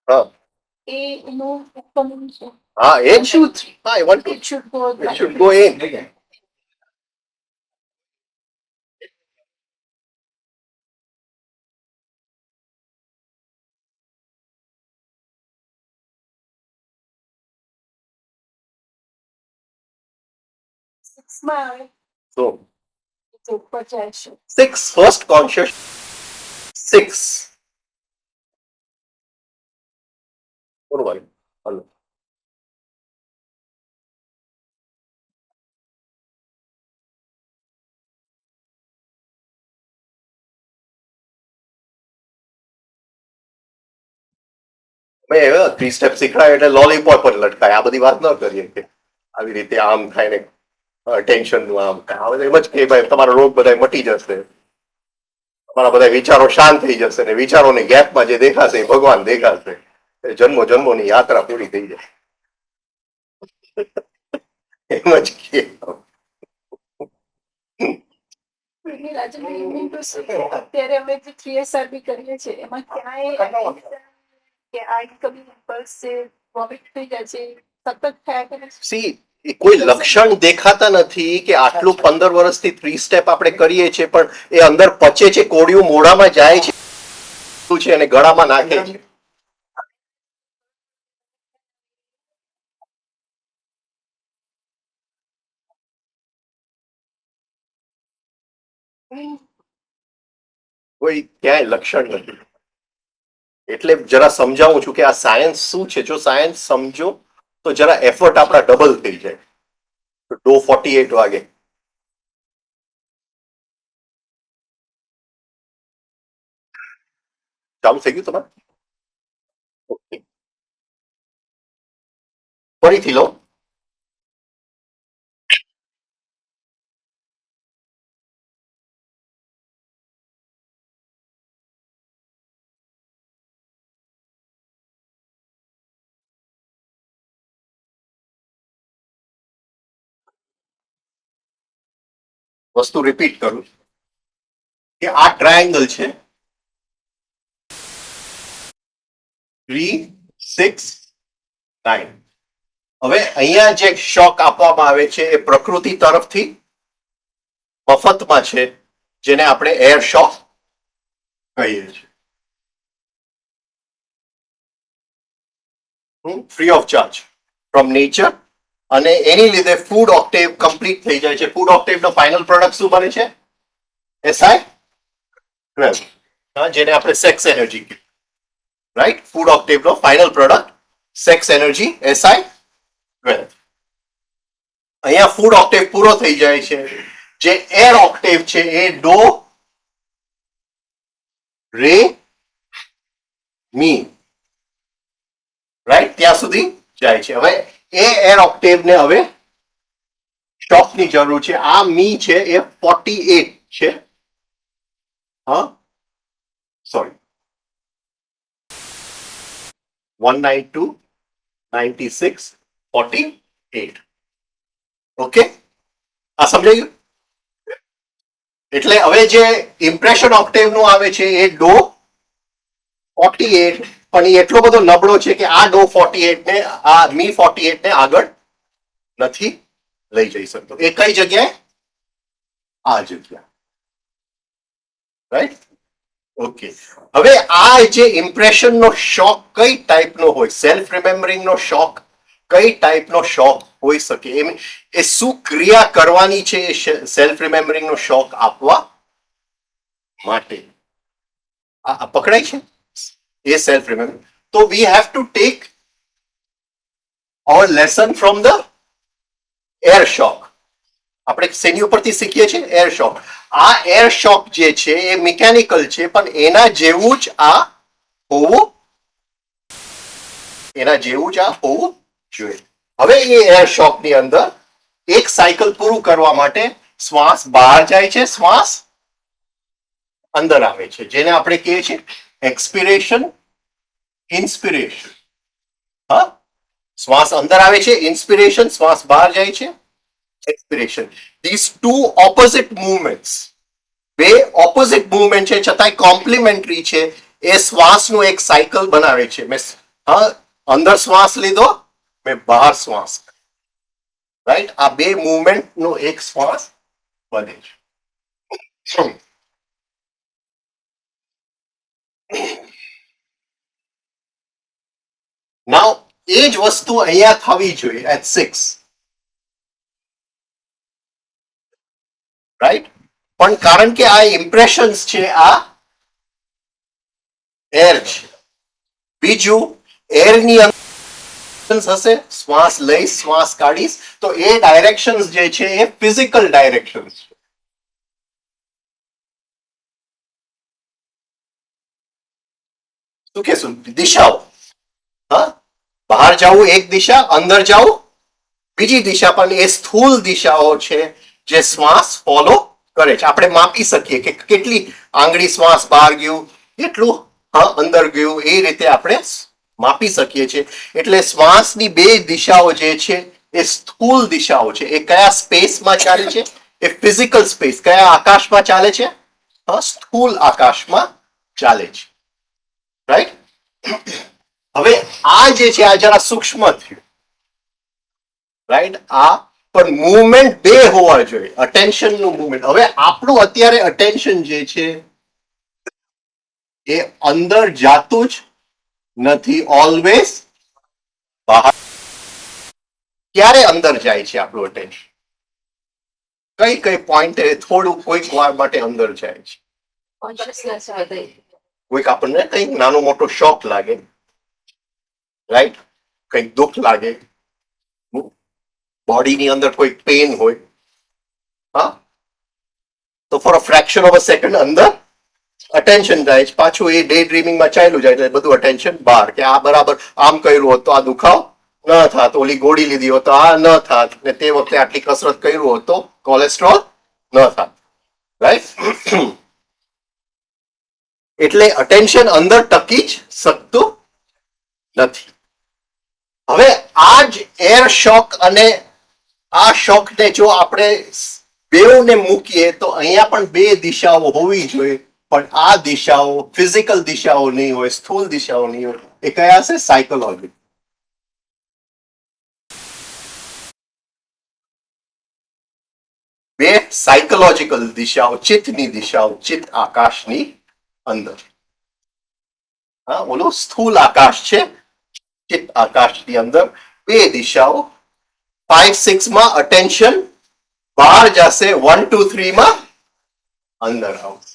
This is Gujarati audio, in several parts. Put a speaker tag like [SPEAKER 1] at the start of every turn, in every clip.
[SPEAKER 1] હા હા એ જ શું હા I want to it should go in. So six first conscious six બરોબર હલો મેં હવે 3 સ્ટેપ શીખવાય એટલે લોલીપોપ પર લટકાય આ બધી વાત ન કરીએ કે આવી રીતે આમ થાય ને ટેન્શન નું આમ હવે એમ જ કે ભાઈ તમારો રોગ બધા મટી જશે તમારા બધા વિચારો શાંત થઈ જશે ને વિચારોની ગેપમાં જે દેખાશે એ ભગવાન દેખાશે જન્મો જન્મોની યાત્રા પૂરી થઈ જાય એમ જ કે
[SPEAKER 2] અત્યારે અમે જે 3SRB કરીએ છીએ એમાં ક્યાંય કે આ ઇન્કમિંગ ઇમ્પલ્સ છે વોમિટ થઈ જાય છે સતત થયા કરે છે.
[SPEAKER 1] સી કોઈ લક્ષણ દેખાતા નથી કે આટલું 15 વર્ષથી 3 સ્ટેપ આપણે કરીએ છીએ પણ એ અંદર પચે છે કોડિયું મોઢામાં જાય છે અને ગળામાં નાખે છે. કોઈ ક્યાંય લક્ષણ નથી એટલે જરા સમજાવું છું કે આ સાયન્સ શું છે જો સાયન્સ સમજો તો જરા એફર્ટ આપણા ડબલ થઈ જાય તો ડો 48 વાગે ચાલુ થઈ ગયું તમારે ઓકે ફરીથી લો વસ્તુ રિપીટ કરું કે આ ટ્રાયેંગલ છે 3 6 9 હવે અહીંયા જે શોક આપવામાં આવે છે એ પ્રકૃતિ તરફથી મફતમાં છે જેને આપણે એર શોક કહીએ છીએ free of charge from nature અને એની લીધે ફૂડ ઓક્ટેવ કમ્પ્લીટ થઈ જાય છે ફૂડ ઓક્ટેવ નો ફાઇનલ પ્રોડક્ટ શું બને છે એસઆઈ જેને આપણે સેક્સ એનર્જી કહીએ રાઈટ ફૂડ ઓક્ટેવ નો final product sex energy SI અહીંયા ફૂડ ઓક્ટેવ પૂરો થઈ જાય છે જે એર ઓક્ટેવ છે એ ડો રે મી રાઈટ ત્યાં સુધી જાય છે હવે એ એર ઓક્ટેવ ને હવે સ્ટોપની જરૂર છે આ મી છે એ 48 છે હા સોરી 192 96 48 ઓકે આ સમજાયું એટલે હવે જે ઇમ્પ્રેશન ઓક્ટેવ નું આવે છે એ ડો 48 પણ એ એટલો બધો નબળો છે કે આ ડો 48 ને આ મી 48 ને આગળ નથી લઈ જઈ શકતો એ કઈ જગ્યાએ આ જગ્યા રાઈટ ઓકે હવે આ જે ઇમ્પ્રેશન નો શોક કઈ ટાઈપનો હોય સેલ્ફ રિમેમ્બરિંગ નો શોક કઈ ટાઈપનો શોક હોઈ શકે એ શું ક્રિયા કરવાની છે સેલ્ફ રિમેમ્બરિંગ નો શોક આપવા માટે આ પકડાય છે એ સેલ્ફ રિમેમ્બર તો we have to take our lesson from the air shock આપણે શેની ઉપરથી શીખીએ છીએ એર શોક આ એર શોક જે છે એ મિકેનિકલ છે પણ એના જેવું જ આ હોવું એના જેવું જ આ હોવું જોઈએ. હવે એ એર શોક ની અંદર એક સાયકલ પૂરું કરવા માટે શ્વાસ બહાર જાય છે, શ્વાસ અંદર આવે છે, જેને આપણે કહીએ છીએ એક્સપિરેશન, ઇન્સ્પિરેશન. હા, શ્વાસ અંદર આવે છે, ઇન્સ્પિરેશન, શ્વાસ બહાર જાય છે, એક્સપિરેશન. ધીસ ટુ ઓપોઝિટ મૂવમેન્ટ્સ, બે ઓપોઝિટ મૂવમેન્ટ છે છતાંય કોમ્પ્લિમેન્ટરી છે. એ શ્વાસનું એક સાયકલ બનાવે છે. મેં અંદર શ્વાસ લીધો, મેં બહાર શ્વાસ, રાઈટ. આ બે મૂવમેન્ટ નો એક શ્વાસ બને છે. નાઉ એ જ વસ્તુ અહીંયા થવી જોઈએ એટ 6, રાઈટ. પણ કારણ કે આ ઇમ્પ્રેશન્સ છે, આ એર છે. બીજું, એરની અંદર હશે, શ્વાસ લઈશ, શ્વાસ કાઢીશ, તો એ ડાયરેક્શન્સ જે છે એ ફિઝિકલ ડાયરેક્શન્સ છે. શું કહેશું? દિશાઓ. હા, બહાર જવું એક દિશા, અંદર જવું બીજી દિશા, પણ એ સ્થૂલ દિશાઓ છે જે શ્વાસ ફોલો કરે છે. આપણે માપી શકીએ કે કેટલી આંગળી શ્વાસ બહાર ગયું, કેટલું અંદર ગયું, એ રીતે આપણે માપી શકીએ છીએ. એટલે શ્વાસની બે દિશાઓ જે છે એ સ્થૂલ દિશાઓ છે. એ કયા સ્પેસમાં ચાલે છે? એ ફિઝિકલ સ્પેસ. કયા આકાશમાં ચાલે છે? સ્થૂલ આકાશમાં ચાલે છે, રાઈટ. હવે આ જે છે આ જરા સૂક્ષ્મ થયું, રાઈટ. આ પણ મૂવમેન્ટ બે હોવા જોઈએ, અટેન્શન નું મૂવમેન્ટ. હવે આપણું અત્યારે અટેન્શન જે છે એ અંદર જાતું જ નથી, ઓલવેઝ બહાર. ક્યારે અંદર જાય છે આપણું અટેન્શન? કઈ કઈ પોઈન્ટે થોડું કોઈક વાર માટે અંદર જાય છે? કોઈક આપણને કંઈક નાનો મોટો શોક લાગે, રાઈટ, કંઈક દુઃખ લાગે, બોડીની અંદર કોઈ પેન હોય, હા, તો for a fraction of a second અંદર અટેન્શન જાય છે. પાછું એ ડે ડ્રીમિંગમાં ચાલ્યું જાય એટલે બધું અટેન્શન બહાર, કે આ બરાબર આમ કર્યું હોત તો આ દુખાવ ન થાત, ઓલી ગોળી લીધી હોત તો આ ન થાત, ને તે વખતે આટલી કસરત કર્યું હોત તો કોલેસ્ટ્રોલ ન થાત, રાઈટ. એટલે અટેન્શન અંદર ટકી જ શકતું નથી. હવે આ જ એર શોક અને આ શોકને જો આપણે બેઉને મૂકીએ તો અહીંયા પણ બે દિશાઓ હોવી જોઈએ, પણ આ દિશાઓ ફિઝિકલ દિશાઓ નહીં હોય, સ્થૂલ દિશાઓ નહીં હોય. એ કયા છે? સાયકોલોજી. બે સાયકોલોજીકલ દિશાઓ, ચિત્તની દિશાઓ, ચિત્ત આકાશની અંદર. હા, ઓલું સ્થૂલ આકાશ છે, ચિત્ત આકાશની અંદર બે દિશાઓ. 5, 6 માં અટેન્શન બહાર જશે, 1, 2, 3 માં અંદર આવશે.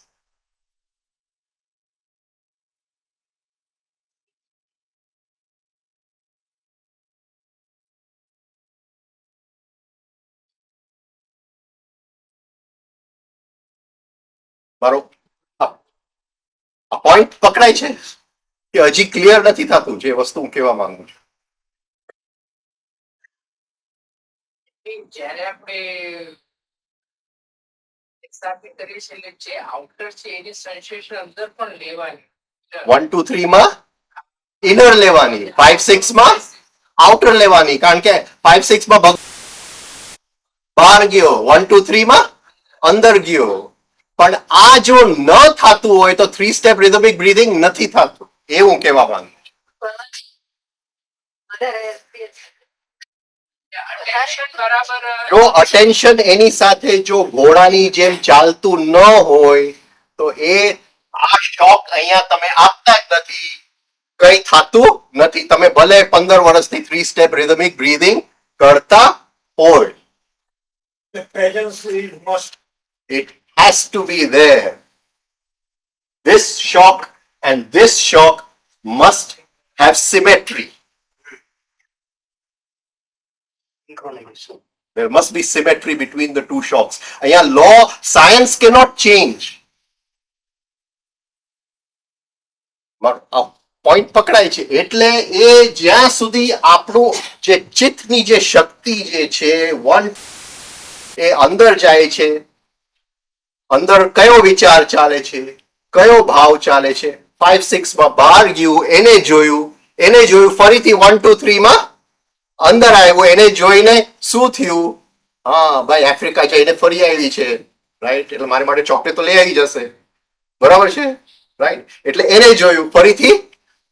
[SPEAKER 1] મારો આ પોઈન્ટ પકડાય છે કે હજી ક્લિયર નથી થતું જે વસ્તુ હું કહેવા માંગુ છું?
[SPEAKER 3] જ્યારે આપણે સ્થાપિત કરીએ છીએ એટલે જે આઉટર છે એની સેન્સેશન અંદર પણ લેવાની.
[SPEAKER 1] 1, 2, 3 માં ઇનર લેવાની, 5, 6 માં આઉટર લેવાની. કારણ કે 5, 6 માં બહાર ગયો, 1, 2, 3 માં અંદર ગયો. પણ આ જો ન થતું હોય તો 3 સ્ટેપ રિધમિક બ્રીથિંગ નથી થતું, એ હું કહેવા માંગુ છું. જો અટેન્શન એની સાથે જો ઘોડાની જેમ ચાલતું ન હોય તો એ આ શોક અહીંયા તમે આપતા જ નથી, કઈ થતું નથી. તમે ભલે 15 વર્ષથી 3 સ્ટેપ રિધમિક બ્રીથિંગ કરતા હોય,
[SPEAKER 4] The presence is must.
[SPEAKER 1] it has to be there. This shock and this shock must have symmetry. There must be symmetry between the two shocks. અહીંયા law, science cannot change. Point પકડાય છે. એટલે એ જ્યાં સુધી આપણું જે ચિત્તની જે શક્તિ જે છે એ અંદર જાય છે, અંદર કયો વિચાર ચાલે છે, કયો ભાવ ચાલે છે, 5-6 માં બહાર ગયું, એને જોયું, ફરીથી 1-2-3 માં અંદર આવ્યું, એને જોઈને શું થયું? હા ભાઈ, આફ્રિકા જઈને ફરી આવી છે, રાઈટ, એટલે મારી માટે ચોકલેટ તો લઈ આવી જશે, બરાબર છે, રાઈટ. એટલે એને જોયું, ફરીથી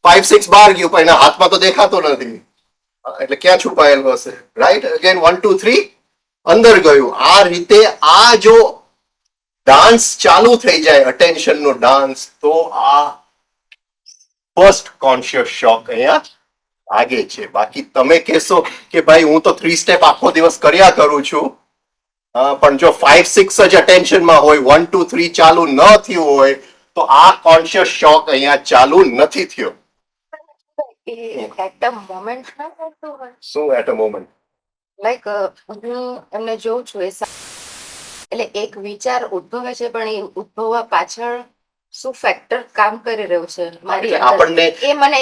[SPEAKER 1] 5-6 બહાર ગયું, પણ એના હાથમાં તો દેખાતો નથી, એટલે ક્યાં છુપાયેલું હશે, રાઈટ. અગેન 1-2-3 અંદર ગયું. આ રીતે આ જો ડાન્સ ચાલુ થઈ જાય, અટેન્શન નો ડાન્સ, તો આ ફર્સ્ટ કોન્શિયસ શોક અહીંયા લાગે છે. બાકી તમે કહેશો કે ભાઈ હું તો 3 સ્ટેપ આખો દિવસ કર્યા કરું છું, પણ જો 5-6 જ અટેન્શનમાં હોય, 1-2-3 ચાલુ ન થયું હોય, તો આ કોન્શિયસ શોક અહીંયા ચાલુ નથી થયો.
[SPEAKER 5] એટ અ મોમેન્ટ ના થતું હોય,
[SPEAKER 1] શું એટ અ મોમેન્ટ?
[SPEAKER 5] લાઈક હું એમને જોઉં છું એટલે એક વિચાર ઉદ્ભવે છે, પણ એ ઉદ્ભવવા પાછળ શું ફેક્ટર કામ કરી રહ્યું છે મારી અંદર,
[SPEAKER 1] આપણને
[SPEAKER 5] એ મને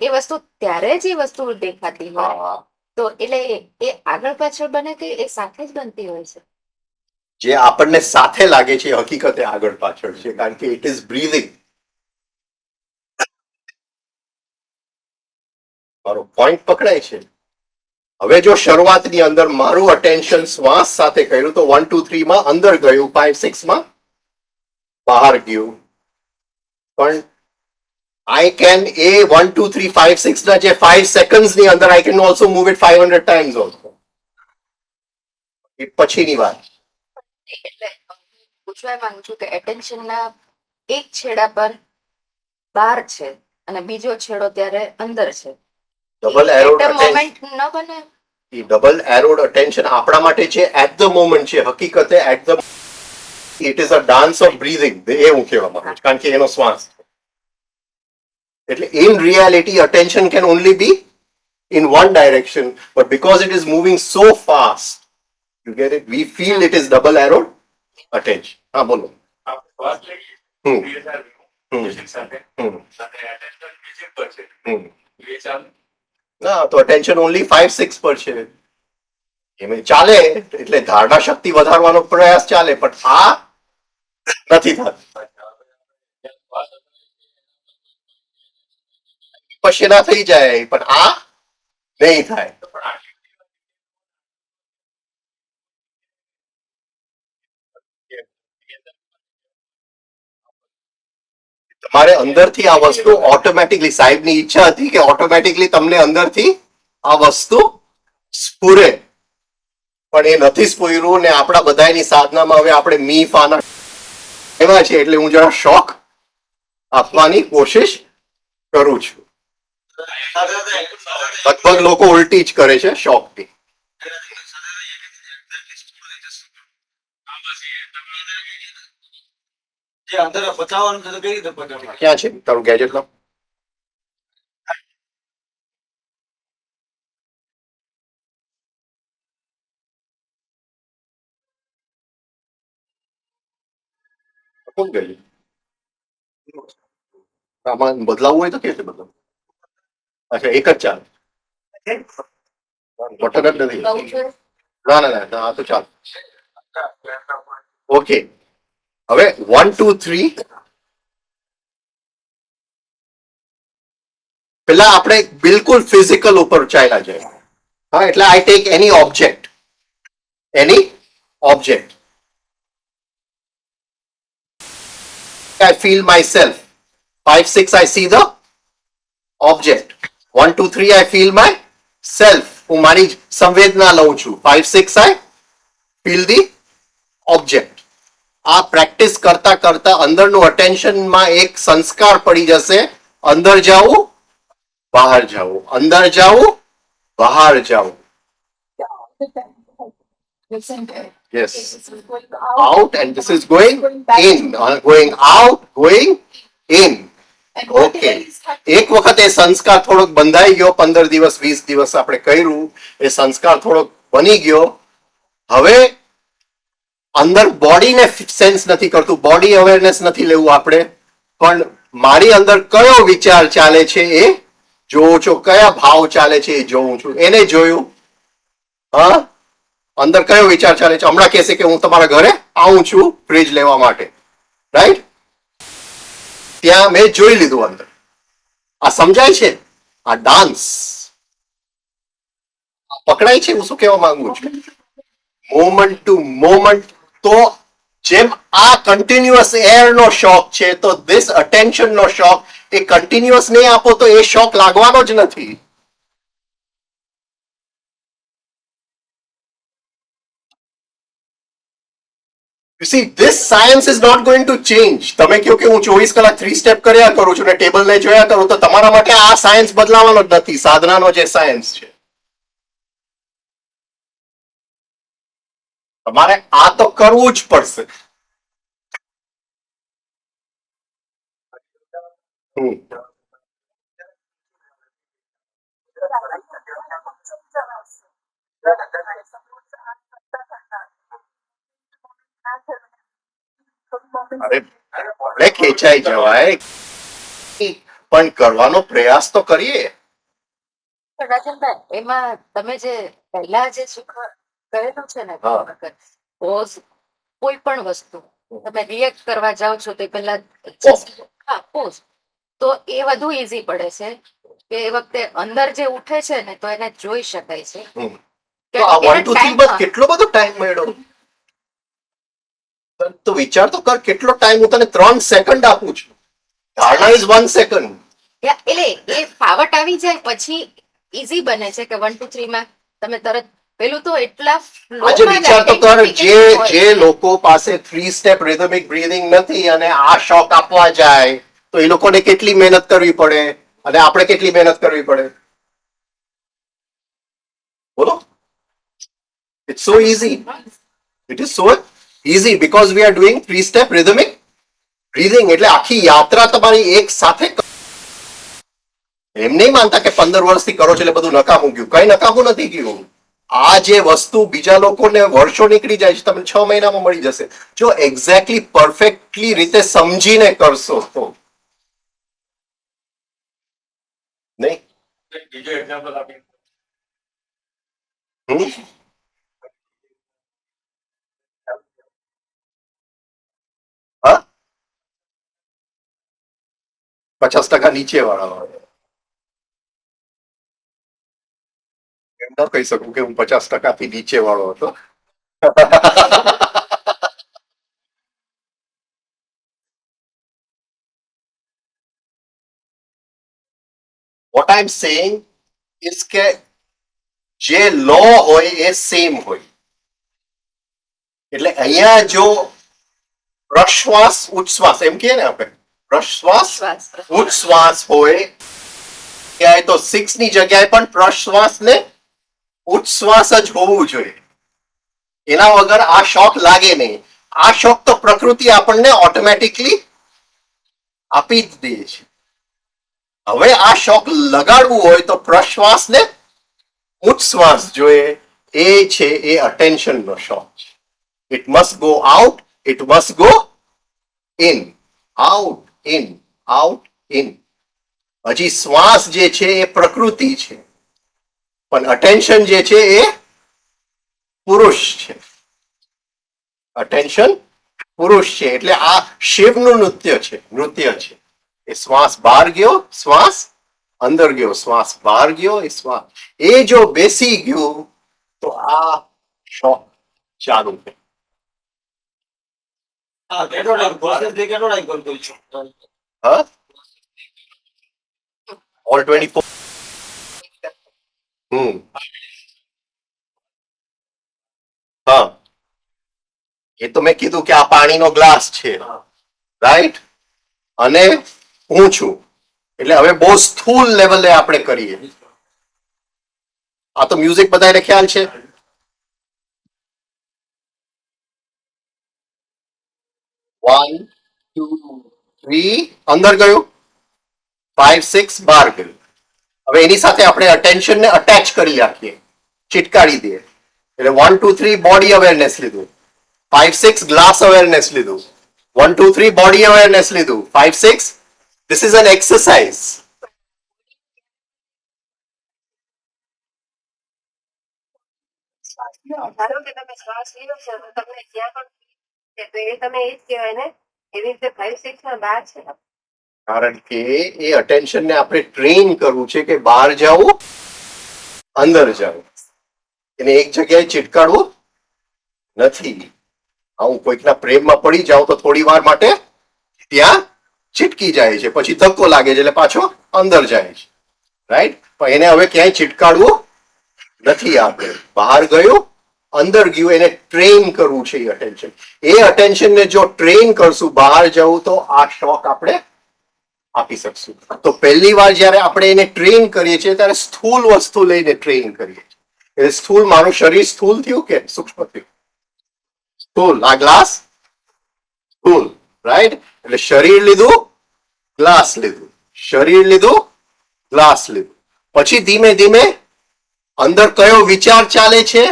[SPEAKER 5] એ વસ્તુ ત્યારે જ એ વસ્તુ દેખાતી હોય, તો એટલે એ આગળ પાછળ બને કે એ સાથે જ બનતી હોય છે.
[SPEAKER 1] જે આપણને સાથે લાગે છે એ હકીકતે આગળ પાછળ છે, કારણ કે ઇટ ઇઝ બ્રીધિંગ. મારો પોઈન્ટ પકડાય છે. હવે જો શરૂઆતની અંદર મારું અટેન્શન શ્વાસ સાથે કર્યું તો 1-2-3 માં અંદર ગયું, 5-6 માં બહાર ગયું. પણ I can એ 1-2-3-5-6 ના જે 5 seconds ની અંદર I can also move it 500 times also. એ પછીની વાત.
[SPEAKER 5] એટલે પૂછવા માંગુ છું કે એટેન્શન ના એક છેડા પર બહાર છે અને બીજો છેડો ત્યારે અંદર છે,
[SPEAKER 1] ડબલ એરોડ
[SPEAKER 5] મોમેન્ટ ન બને.
[SPEAKER 1] એ ડબલ એરોડ અટેન્શન આપણા માટે છે એટ ધ મોમેન્ટ છે, હકીકતે at the it is a dance of breathing, એ હું કહેવા માંગુ છું, કારણ કે એનો શ્વાસ. એટલે in reality attention can only be in one direction, but because it is moving so fast, you get it, we feel it is double arrowed attention. હા બોલો. હમ. હમ. હમ. હમ. ના તો attention only 5-6 પર છે, એમ ચાલે, એટલે ધારણા શક્તિ વધારવાનો પ્રયાસ ચાલે, પણ આ નથી થતું. પછી ના થઈ જાય, પણ આ નહીં થાય. તમારે અંદરથી આ વસ્તુ ઓટોમેટિકલી, સાહેબની ઈચ્છા હતી કે ઓટોમેટિકલી તમને અંદરથી આ વસ્તુ સ્ફુરે, પણ એ નથી સ્ફુર્યું, ને આપણા બધાની સાધનામાં હવે આપણે મી ફાના એવા છે, એટલે હું જરા શોખ આપવાની કોશિશ કરું છું. લગભગ લોકો ઉલટી જ કરે છે શોખથી.
[SPEAKER 4] જે અંદર બતાવવાનું છે તો કઈ રીતે બતાવવાનું?
[SPEAKER 1] ક્યાં છે તારું ગેજેટ? લો. કોણ ગયું? આમાં બદલાવવું હોય તો કેવી રીતે બદલાવું? અચ્છા, એક જ ચાલે, બટન જ નથી.
[SPEAKER 5] કહું છું
[SPEAKER 1] ના ના ના, આ તો ચાલે. ઓકે, હવે 1-2-3 પેલા આપણે બિલકુલ ફિઝિકલ ઉપર ચાલ્યા જાય. હા, એટલે I take any object, I feel myself. 5-6 I see the object. 1-2-3 I feel myself. હું મારી સંવેદના લઉં છું. 5-6 I feel the object. આ પ્રેક્ટિસ કરતા કરતા અંદરનું અટેન્શનમાં એક સંસ્કાર પડી જશે, અંદર જાવું, બહાર જાવું, અંદર જાવું, બહાર જાવું.
[SPEAKER 2] Listen to it.
[SPEAKER 1] Yes.
[SPEAKER 2] This is going
[SPEAKER 1] Out and this is going
[SPEAKER 2] back
[SPEAKER 1] in. Going out, going in.
[SPEAKER 2] And whatever
[SPEAKER 1] Okay.
[SPEAKER 2] is happening,
[SPEAKER 1] એક વખત એ સંસ્કાર થોડોક બંધાઈ ગયો, 15 દિવસ 20 દિવસ આપણે કર્યું, એ સંસ્કાર થોડોક બની ગયો. હવે અંદર બોડીને સેન્સ નથી કરતું, બોડી અવેરનેસ નથી લેવું આપણે, પણ મારી અંદર કયો વિચાર ચાલે છે એ જોઉં છું, કયા ભાવ ચાલે છે એ જોઉં છું. એને જોયું, હા, અંદર કયો વિચાર ચાલે છે. હમણાં કહેશે કે હું તમારા ઘરે આવું છું ફ્રીજ લેવા માટે, રાઈટ? ત્યાં મેં જોઈ લીધું અંદર. આ સમજાય છે? આ ડાન્સ પકડાય છે. હું શું કહેવા માંગુ છું, મોમેન્ટ ટુ મોમેન્ટ. તો જેમ આ કન્ટિન્યુઅસ એર નો શોખ છે, તો ધીસ અટેન્શન નો શોખ એ કન્ટિન્યુઅસ નહીં આપો તો એ શોખ લાગવાનો જ નથી. You see, this science is not going to change. તમે કહો કે હું 24 કલાક 3 સ્ટેપ કર્યા કરું છું ને ટેબલ ને જોયા કરું, તો તમારા માટે આ સાયન્સ બદલાવાનો જ નથી. સાધનાનો જે સાયન્સ છે, તમારે આ તો કરવું જ પડશે. અરે ભલે ખેંચાઈ જવાય, પણ કરવાનો પ્રયાસ તો કરીએ.
[SPEAKER 5] પણ રાજનભાઈ, એમાં તમે જે પહેલા જે કહેલું છે ને,
[SPEAKER 1] હા.
[SPEAKER 5] પોઝ, કોઈ પણ વસ્તુ તમે રિએક્ટ કરવા જાઓ છો તે પહેલા હા પોઝ, તો એ વધુ ઈઝી પડે છે કે એ વખતે અંદર જે ઉઠે છે ને તો એને જોઈ શકાય છે.
[SPEAKER 1] તો આ 1 2 3 બસ કેટલો બધો ટાઈમ મળ્યો. તો વિચાર તો કર, કેટલો ટાઈમ. હું તને 3 સેકન્ડ આપું છું. ધારણા ઇઝ 1 સેકન્ડ.
[SPEAKER 5] એટલે એ ફાવટ આવી જાય પછી ઈઝી બને છે કે 1 2 3 માં તમે તરત પેલું તો એટલા
[SPEAKER 1] આજે વિચાર તો કર, જે લોકો પાસે 3 સ્ટેપ રિધમિક બ્રીથિંગ નથી અને આ શોખ આપવા જાય, તો એ લોકોને કેટલી મહેનત કરવી પડે અને આપણે કેટલી મહેનત કરવી પડે. બોલો. It's so easy. It is so easy because we are doing 3 step rhythmic breathing. એટલે આખી યાત્રા તમારી એક સાથે. એમ નહીં માનતા કે 15 વર્ષથી કરો છો એટલે બધું નકામું ગયું. કઈ નકામું નથી ગયું. આ જે વસ્તુ બીજા લોકોને વર્ષો નીકળી જાય છે, તમને 6 મહિનામાં મળી જશે જો એક્ઝેક્ટલી પરફેક્ટલી રીતે સમજીને કરશો તો. નહીં?
[SPEAKER 4] બીજો એક્ઝામ્પલ આપી.
[SPEAKER 1] હા, 50% નીચે વાળા હોય. એમ ન કહી શકું કે હું 50% થી નીચે વાળો હતો. What I'm saying is કે જે લો હોય એ સેમ હોય. એટલે અહીંયા જો પ્રશ્વાસ ઉચ્છ્વાસ એમ કહે ને આપણે, પ્રશ્વાસ ઉચ્છ્વાસ હોય ત્યારે તો 6 ની જગ્યાએ પણ પ્રશ્વાસ ને ઉચ્છ્વાસ જ હોવું જોઈએ. એના વગર આ શોખ લાગે નહીં. આ શોખ તો પ્રકૃતિ આપણને ઓટોમેટિકલી આપી જ દે છે. હવે આ શોખ લગાડવું હોય તો પ્રશ્વાસ ને ઉચ્છ્વાસ જોઈએ. એ છે એ અટેન્શન નો શોખ છે. It must go out, it must go in, out in, out in. હજી શ્વાસ જે છે એ પ્રકૃતિ છે, પણ અટેન્શન જે છે એ પુરુષ છે. અટેન્શન પુરુષ છે. એટલે આ શિવનું નૃત્ય છે. એ શ્વાસ બહાર ગયો, શ્વાસ અંદર ગયો, શ્વાસ બહાર ગયો, એ શ્વાસ એ જો બેસી ગયું તો આ શોખ ચાલુ છે.
[SPEAKER 4] હા, કેટલો ટાઈમ પ્રોસેસ થી કેટલો ટાઈમ કરતો છું?
[SPEAKER 1] હા, ઓલ 24. હા, એ તો મેં કીધું કે આ પાણીનો ગ્લાસ છે, રાઈટ? અને હું છું. એટલે હવે બહુ સ્થૂળ લેવલે આપણે કરીએ. આ તો મ્યુઝિક બધાને ખ્યાલ છે. વન ટુ થ્રી અંદર ગયું, 5 6 બહાર ગયું. હવે એની સાથે આપણે અટેન્શન ને અટેચ કરી રાખીએ, ચિટકારી દઈએ. એટલે 1 2 3 બોડી અવેરનેસ લીધું, 5 6 ગ્લાસ અવેરનેસ લીધું, 1 2 3 બોડી અવેરનેસ લીધું, 5 6 This is an exercise.
[SPEAKER 6] ધારો કે તમે શ્વાસ લ્યો છો તો તમને જ્યાં પણ છે તો એ તમે એ જ કહેવાય ને એવી રીતે 5-6 માં 12 છે.
[SPEAKER 1] કારણ કે એ attention ને આપણે ટ્રેન કરવું છે કે બહાર જવું, અંદર જવું. એને એક જગ્યાએ ચીટકાડવું નથી. હું કોઈકના પ્રેમમાં પડી જાઉં તો થોડી વાર માટે ત્યાં ચીટકી જાય છે, પછી ધક્કો લાગે છે એટલે પાછો અંદર જાય છે, રાઈટ? પણ એને હવે ક્યાંય ચીટકાડવું નથી. આપણે બહાર ગયું, અંદર ગયું, એને ટ્રેન કરવું છે. એ અટેન્શન ને જો ટ્રેન કરશું બહાર જવું તો આ શોક આપણે આપી શકશું. તો પહેલી વાર જયારે આપણે એને ટ્રેન કરીએ છીએ ત્યારે સ્થૂળ વસ્તુ લઈને ટ્રેન કરીએ છીએ. એટલે સ્થૂળ, મારું શરીર સ્થૂળ થયું કે સૂક્ષ્મ થયું? સ્થૂળ. આ ગ્લાસ સ્થૂળ, રાઈટ? એટલે શરીર લીધું, ગ્લાસ લીધું, શરીર લીધું, ગ્લાસ લીધું. પછી ધીમે ધીમે અંદર કયો વિચાર ચાલે છે,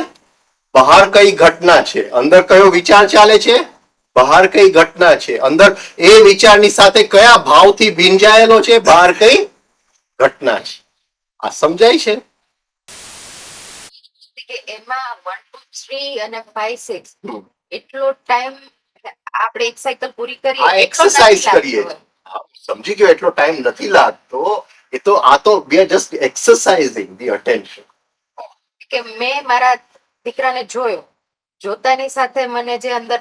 [SPEAKER 1] બહાર કઈ ઘટના છે. અંદર કયો વિચાર ચાલે છે, બહાર કઈ ઘટના છે. અંદર એ વિચારની સાથે કયા ભાવથી ભીંજાયેલો છે, બહાર કઈ ઘટના છે. આ સમજાય છે?
[SPEAKER 5] કે એમાં 1 2 3 અને 5 6 એટલો ટાઈમ આપણે એક સાયકલ પૂરી કરીએ
[SPEAKER 1] આ એક્સરસાઇઝ કરીએ. સમજી ગયો? એટલો ટાઈમ નથી લાગતો. એ તો આ તો we are just exercising the attention.
[SPEAKER 5] કે મેં મારા દીકરાને જોયો, જોતાની સાથે મને જે અંદર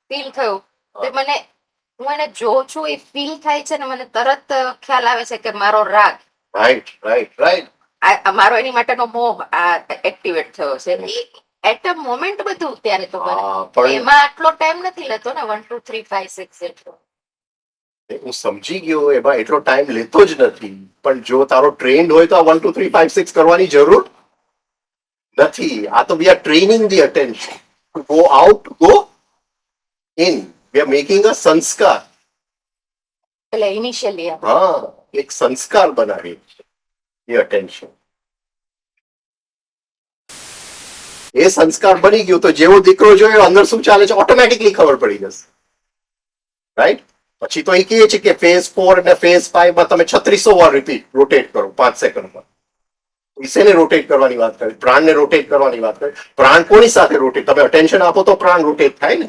[SPEAKER 5] ફીલ થયું તે મને, હું એને જોઉં છું એ ફીલ થાય છે ને મને તરત ખ્યાલ આવે છે કે મારો રાગ,
[SPEAKER 1] રાઈટ રાઈટ રાઈટ.
[SPEAKER 5] મારો એની માટેનો મોહ આ એક્ટિવેટ થયો છે. એટ અ મોમેન્ટ બધું ત્યારે તો બને.
[SPEAKER 1] પણ
[SPEAKER 5] એમાં આટલો ટાઈમ નથી લેતો ને 1 2 3 5 6 એટલો.
[SPEAKER 1] હું સમજી ગયો, એમાં એટલો ટાઈમ લેતો જ નથી. પણ જો તારો ટ્રેન્ડ હોય તો આ 1 2 3 5 6 કરવાની જરૂર નથી. આ તો we are training the attention to go out, to go in. We are making a સંસ્કાર.
[SPEAKER 5] એટલે ઇનિશિયલી
[SPEAKER 1] હા, એક સંસ્કાર બનાવી છે એ attention. એ સંસ્કાર બની ગયું તો જેવો દીકરો જોયો અંદર શું ચાલે છે ઓટોમેટિકલી ખબર પડી જશે, રાઈટ? પછી તો એ કહે છે કે ફેઝ 4 અને ફેઝ 5 માં તમે 3600 વાર રોટેટ કરો 5 સેકન્ડમાં. વિષયને રોટેટ કરવાની વાત કરી, પ્રાણને રોટેટ કરવાની વાત કરી. પ્રાણ કોની સાથે રોટેટ? તમે અટેન્શન આપો તો પ્રાણ રોટેટ થાય ને.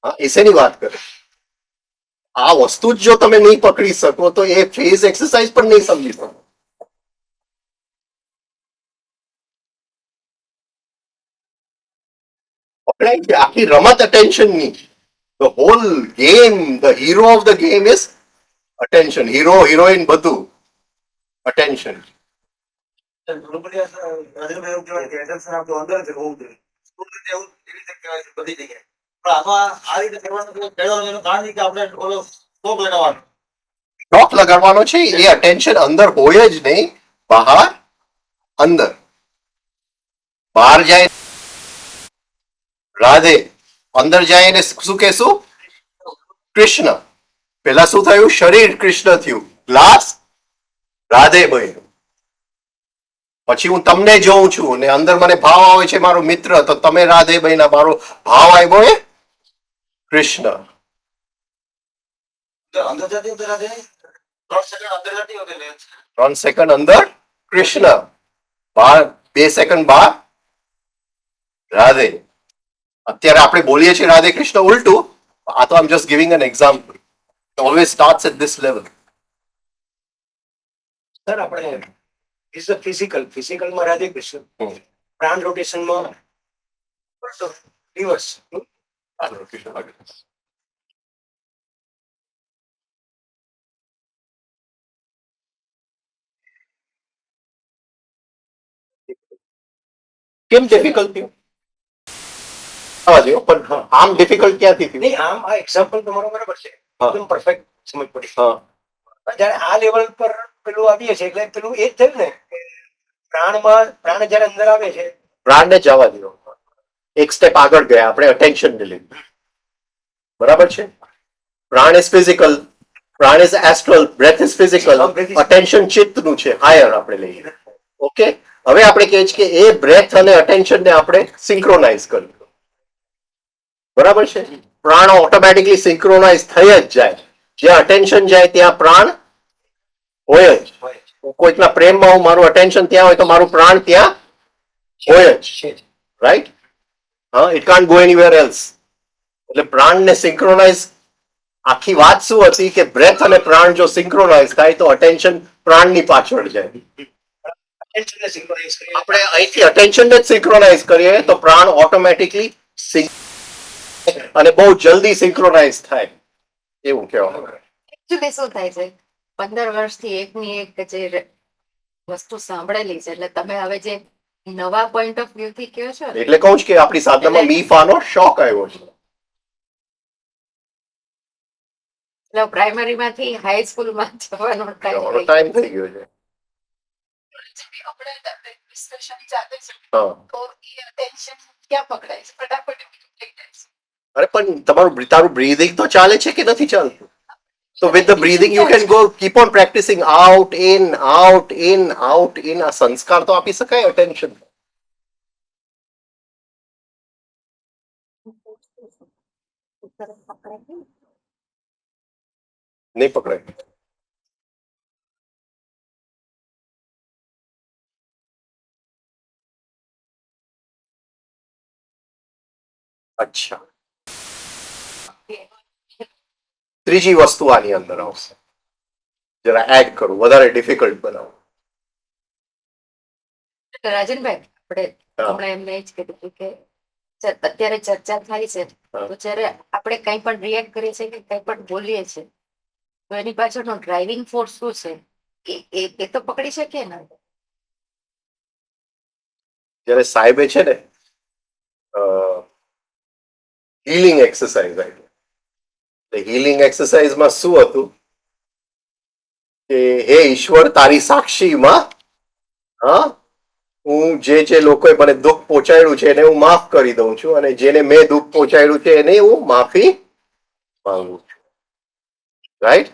[SPEAKER 1] હા, એસેની વાત કરે. આ વસ્તુ જ જો તમે નહીં પકડી શકો તો એ ફેઝ એક્સરસાઇઝ પણ નહીં સમજી શકો. પકડાય છે આખી રમત attention ની. The whole game, the hero of the game is attention. Hero, heroine બધું attention.
[SPEAKER 4] બધી જગ્યાએ પણ આમાં આ રીતે કરવાનું એનું કારણ કે આપણે ઓલો શોખ લગાવવાનો.
[SPEAKER 1] શોખ લગાડવાનો છે એ attention અંદર હોય જ નહીં, બહાર અંદર. બહાર જાય રાધે, અંદર જાય ને શું કહેશું? કૃષ્ણ. પેલા શું થયું? શરીર કૃષ્ણ થયું, ગ્લાસ રાધે બન્યું. પછી હું તમને જોઉં છું ને અંદર મને ભાવ આવે છે મારો મિત્ર, તો તમે રાધે બન્યા, મારો ભાવ આવ્યો એ કૃષ્ણ.
[SPEAKER 4] અંદર જતી વખતે રાધે 3 સેકન્ડ અંદર જતી વખતે
[SPEAKER 1] 3 સેકન્ડ અંદર કૃષ્ણ, બહાર 2 સેકન્ડ બહાર રાધે. અત્યારે આપણે બોલીએ છીએ રાધે કૃષ્ણ ઉલટું. આ તો I am just giving an example. It always starts at this level.
[SPEAKER 7] Sir આપણે ઇઝ અ ફિઝિકલ માં રાધે કૃષ્ણ, પ્રાણ રોટેશન માં રિવર્સ.
[SPEAKER 1] કેમ ડિફિકલ્ટ થયું? પણ આમ ડિફિકલ્ટ ક્યાંથી થયું?
[SPEAKER 7] નહીં, આમ આ એક્ઝામ્પલ તમારો બરાબર છે,
[SPEAKER 1] હા.
[SPEAKER 7] એકદમ પરફેક્ટ સમજ પડી.
[SPEAKER 1] હા,
[SPEAKER 7] પણ જયારે આ લેવલ પર પેલું આવીએ છે એટલે પેલું એ જ થયું ને કે પ્રાણ જયારે અંદર આવે છે.
[SPEAKER 1] પ્રાણને જવા દો. એક સ્ટેપ આગળ ગયા આપણે attention ને લીધું, બરાબર છે? પ્રાણ ઇઝ ફિઝિકલ, પ્રાણ is astral, breath is physical, attention ચિત્તનું છે, હાયર આપણે લઈએ. ઓકે, હવે આપણે કહીએ છીએ કે એ બ્રેથ અને attention ને આપણે સિંક્રોનાઇઝ કર્યું, બરાબર છે? પ્રાણ ઓટોમેટિકલી સિંક્રોનાઇઝ થઈ જ જાય. જ્યાં attention જાય ત્યાં પ્રાણ હોય જ.
[SPEAKER 7] હોય જ.
[SPEAKER 1] કોઈકના પ્રેમમાં હું મારું અટેન્શન ત્યાં હોય તો મારું પ્રાણ ત્યાં હોય જ.
[SPEAKER 7] છે જ.
[SPEAKER 1] રાઈટ? હા, it can't go anywhere else. એટલે પ્રાણને સિંક્રોનાઇઝ, આખી વાત શું હતી કે બ્રેથ અને પ્રાણ જો સિંક્રોનાઇઝ થાય તો અટેન્શન પ્રાણની પાછળ જાય.
[SPEAKER 7] Attention ને synchronize કરીએ.
[SPEAKER 1] આપણે અહીંથી અટેન્શન જ સિંક્રોનાઇઝ કરીએ તો પ્રાણ ઓટોમેટિકલી અને બહુ જલ્દી સિંક્રોનાઇઝ થાય એવું કહેવામાં આવે.
[SPEAKER 5] Actually શું થાય છે 15 વર્ષથી એકની એક જે વસ્તુ સાંભળેલી છે એટલે તમે હવે જે નવા પોઈન્ટ ઓફ વ્યૂ થી કહો છો ને
[SPEAKER 1] એટલે કહું છું કે આપણી સાધનામાં મીફાનો શોક આવ્યો છે.
[SPEAKER 5] એટલે પ્રાઇમરી માંથી હાઈ સ્કૂલ માં જવાનો ટાઈમ
[SPEAKER 1] ટાઈમ થઈ ગયો છે.
[SPEAKER 2] આપણે ડિસ્કશન ચાલે છે
[SPEAKER 1] હા.
[SPEAKER 2] તો એ અટેન્શન ક્યાં પકડાય છે ફટાફટ એ બીજું થઈ જાય છે.
[SPEAKER 1] અરે પણ તારું બ્રીધિંગ તો ચાલે છે કે નથી ચાલતું? So with the breathing you can go keep on practicing out in out in out in. આ સંસ્કાર તો આપી શકાય attention. નહીં પકડાય. અચ્છા, ત્રીજી વસ્તુ આની અંદર આવશે, જરા એડ કરું, વધારે ડિફિકલ્ટ બનાવું.
[SPEAKER 5] રાજનભાઈ આપણે
[SPEAKER 1] હા.
[SPEAKER 5] હમણાં એમને એ જ કીધું હતું કે અત્યારે ચર્ચા થાય છે
[SPEAKER 1] હા.
[SPEAKER 5] તો જ્યારે આપણે કંઈ પણ રિએક્ટ કરીએ છીએ કે કંઈ પણ બોલીએ છીએ તો એની પાછળનો ડ્રાઇવિંગ ફોર્સ શું છે એ તો પકડી શકીએ ને.
[SPEAKER 1] જ્યારે સાહેબે છે ને હીલિંગ એક્સરસાઇઝ આવી, હીલિંગ એક્સરસાઇઝમાં શું હતું કે હે ઈશ્વર તારી સાક્ષીમાં, હા, હું જે લોકોએ મને દુઃખ પહોંચાડ્યું છે એને હું માફ કરી દઉં છું અને જેને મેં દુઃખ પહોંચાડ્યું છે એને હું માફી માંગુ છું. રાઈટ?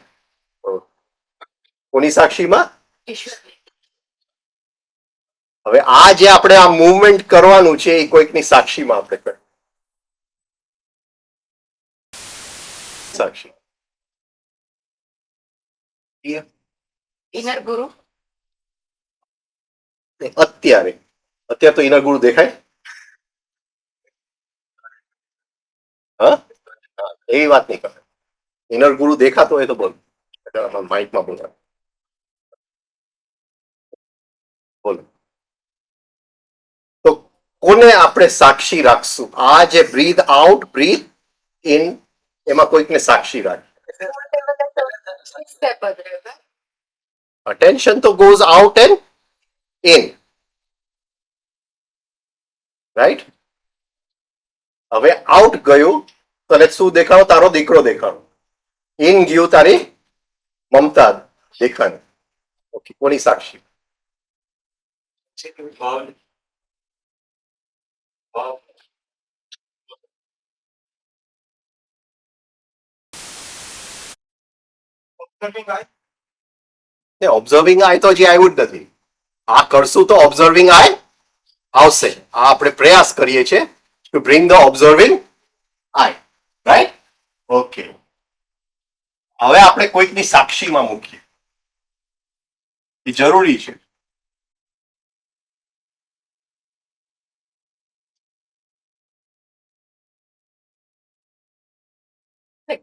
[SPEAKER 1] કોની સાક્ષીમાં?
[SPEAKER 5] ઈશ્વરની.
[SPEAKER 1] હવે આ જે આપણે આ મૂવમેન્ટ કરવાનું છે એ કોઈકની સાક્ષીમાં આપણે કરીએ. સાક્ષી
[SPEAKER 5] ઇનર ગુરુ
[SPEAKER 1] અત્યારે તો ઇનર ગુરુ દેખાય? હા, એવી વાત નહીં કરે. ઇનર ગુરુ દેખાતો હોય તો બોલ, માઇકમાં બોલ. બોલો. તો કોને આપણે સાક્ષી રાખશું? આ જે બ્રીથ આઉટ બ્રીથ ઇન એમાં કોઈકને સાક્ષી રાખ.
[SPEAKER 5] સ્ટેપ જ રહ્યો.
[SPEAKER 1] Attention તો goes out and in. Right? હવે આઉટ ગયું તને શું દેખાડો? તારો દીકરો દેખાડો. ઇન ગયું તારી મમતા દેખાને. ઓકે, કોની સાક્ષી? ઓબ્ઝર્વિંગ આય તો હજી આવ્યું જ નથી. આ કરશું તો ઓબ્ઝર્વિંગ આય આવશે. આ આપણે પ્રયાસ કરીએ છીએ to bring the observing i. Right? Okay, હવે આપણે કોઈકની સાક્ષીમાં મૂકીએ, એ જરૂરી છે.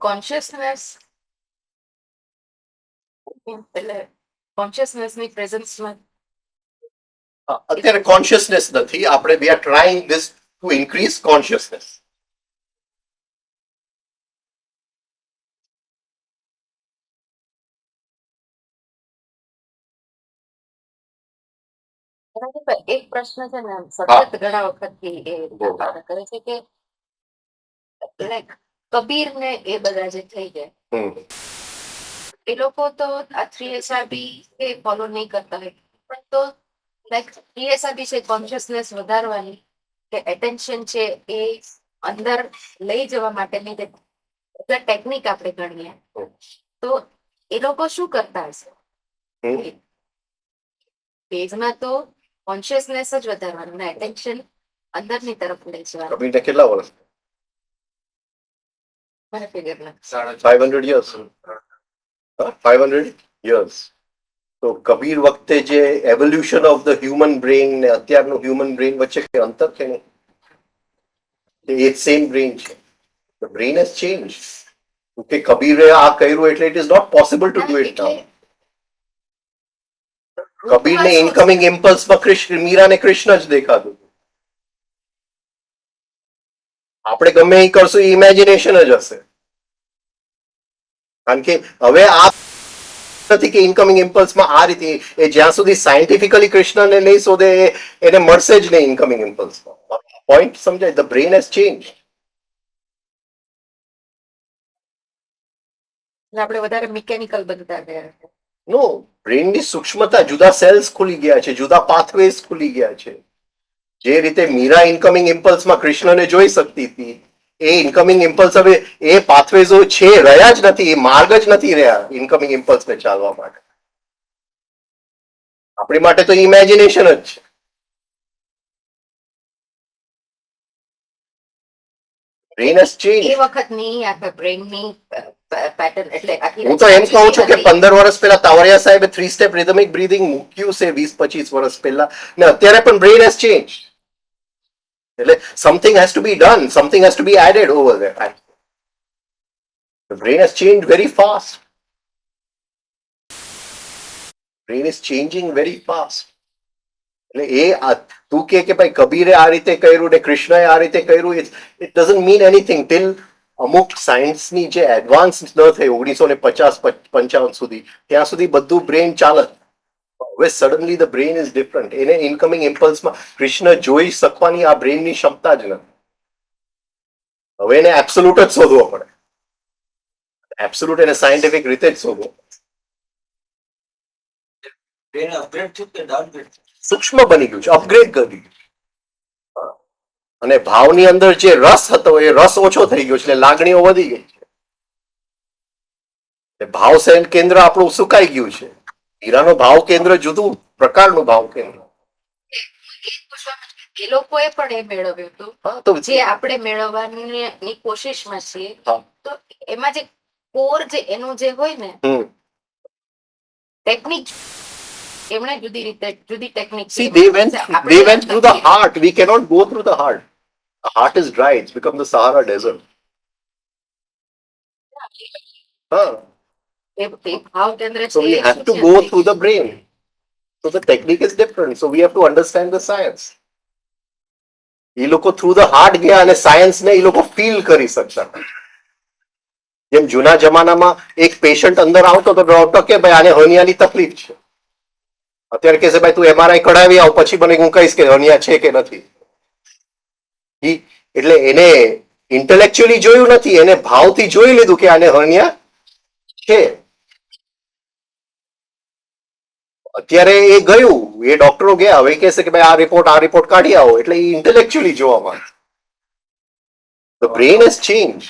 [SPEAKER 5] કોન્શિયસનેસ એટલે કોન્શિયસનેસની પ્રેઝન્સમાં
[SPEAKER 1] અત્યારે કોન્શિયસનેસ નથી, આપણે we are trying this two increase consciousness.
[SPEAKER 5] એક પ્રશ્ન છે ને સતત ઘણા વખતથી એ કરે છે કે લાઈક કબીર ને એ બધા જે થઈ ગયા એ લોકો તો આ 3SRB કે ફોલો નહીં કરતા હોય પણ તો લાઈક 3SRB છે કોન્શિયસનેસ વધારવાની કે એટેન્શન છે એ અંદર લઈ જવા માટેની જે ટેકનિક આપણે ગણીએ તો એ લોકો શું કરતા હશે? પેજમાં તો કોન્શિયસનેસ જ વધારવાનું ને એટેન્શન અંદરની તરફ લઈ જવાનું.
[SPEAKER 1] કબીરને કેટલા વર્ષ?
[SPEAKER 5] મને ફિગર નથી.
[SPEAKER 1] 500 years. 500 years. તો કબીર વખતે જે evolution of the human brain ને અત્યારનું હ્યુમન બ્રેઇન વચ્ચે કઈ અંતર છે નહીં, એ સેમ બ્રેઇન છે. The brain has change. કે કબીરે આ કર્યું એટલે it is not possible to do it now. કબીરને ઇનકમિંગ ઇમ્પલ્સમાં મીરાને કૃષ્ણ જ દેખાતું. આપણે ગમે એ કરશું એ ઇમેજિનેશન જ હશે. કારણ કે હવે આ નથી કે ઇનકમિંગ ઇમ્પલ્સમાં આ રીતે એ જ્યાં સુધી સાયન્ટિફિકલી કૃષ્ણને નહીં શોધે એને મળશે જ નહીં ઇનકમિંગ ઇમ્પલ્સમાં. પોઈન્ટ સમજાય? The brain has change.
[SPEAKER 5] એટલે આપણે વધારે મિકેનિકલ બનતા ગયા.
[SPEAKER 1] નો, બ્રેનની સૂક્ષ્મતા, જુદા સેલ્સ ખુલી ગયા છે, જુદા પાથવેઝ ખુલી ગયા છે. જે રીતે મીરા ઇનકમિંગ ઇમ્પલ્સમાં કૃષ્ણને જોઈ શકતી હતી, એ ઇનકમિંગ ઇમ્પલ્સ હવે એ પાથવેઝો છે રહ્યા જ નથી, એ માર્ગ જ નથી રહ્યા ઇનકમિંગ ઇમ્પલ્સને ચાલવા માટે. આપણી માટે તો ઇમેજિનેશન જ છે. Brain has change.
[SPEAKER 5] એ વખતની આપણે બ્રેઇનની પેટર્ન એટલે આખી
[SPEAKER 1] હું તો એમ
[SPEAKER 5] રચના
[SPEAKER 1] કહું છું કે
[SPEAKER 5] જુદી હતી.
[SPEAKER 1] 15 વર્ષ પહેલા તાવરિયા સાહેબે 3 સ્ટેપ રિધમિક બ્રીથિંગ મૂક્યું છે 20-25 વર્ષ પહેલા, ને અત્યારે પણ બ્રેન હેઝ ચેન્જ. એટલે something has to be done, something has to be added over there. The brain has changed very fast. Brain is changing very fast. એટલે એ તું કે ભાઈ કબીરે આ રીતે કર્યું ને કૃષ્ણએ આ રીતે કર્યું, it doesn't mean anything till અમુક સાયન્સની જે એડવાન્સ ન થઈ 1950-55 સુધી, ત્યાં સુધી બધું બ્રેન ચાલત. હવે suddenly the brain is different. એને ઇનકમિંગ ઇમ્પલ્સમાં કૃષ્ણ જોઈ શકવાની આ બ્રેનની ક્ષમતા જ નથી. હવે એને એબ્સોલ્યુટ જ શોધવો પડે. એબ્સોલ્યુટ એને સાયન્ટિફિક રીતે જ શોધવો.
[SPEAKER 4] એને અપગ્રેડ થયું કે ડાઉનગ્રેડ?
[SPEAKER 1] સૂક્ષ્મ બની ગયું છે, અપગ્રેડ કરી દીધું. અને ભાવની અંદર જે રસ હતો એ રસ ઓછો થઈ ગયો છે, એટલે લાગણીઓ વધી ગઈ છે. ભાવ સેન કેન્દ્ર આપણું સુકાઈ ગયું છે. હીરાનો ભાવ કેન્દ્ર જુદું પ્રકારનું ભાવ કેન્દ્ર.
[SPEAKER 5] એ લોકોએ પણ એ મેળવ્યું હતું
[SPEAKER 1] હા, તો
[SPEAKER 5] જે આપણે મેળવવાની કોશિશમાં છીએ.
[SPEAKER 1] હા.
[SPEAKER 5] તો એમાં જે કોર જે એનું જે હોય ને ટેકનિક, એમણે જુદી technique.
[SPEAKER 1] See, they went through the heart. We cannot go through the heart. The heart is dry. It's become the Sahara Desert.
[SPEAKER 5] ભાવ કેન્દ્ર
[SPEAKER 1] So we have to go through the brain. So the technique is different. So we have to understand the science. એ લોકો થ્રુ ધ હાર્ટ ગયા અને સાયન્સ ને એ લોકો ફીલ કરી શકતા. જેમ જૂના જમાનામાં એક પેશન્ટ અંદર આવતો તો ડોક્ટર કે ભાઈ આને હર્નિયાની તકલીફ છે. અત્યારે કહેશે ભાઈ તું MRI કઢાવી આવ, પછી મને હું કહીશ કે હર્નિયા છે કે નથી. એટલે એને ઇન્ટેલેક્ચ્યુઅલી જોયું નથી, એને ભાવથી જોઈ લીધું કે આને હર્નિયા છે. અત્યારે એ ગયું, એ ડોક્ટરો ગયા, હવે કહેશે કે ભાઈ આ રિપોર્ટ કાઢી આવો, એટલે એ ઇન્ટેલેક્ચ્યુઅલી જોવામાં. The brain has change.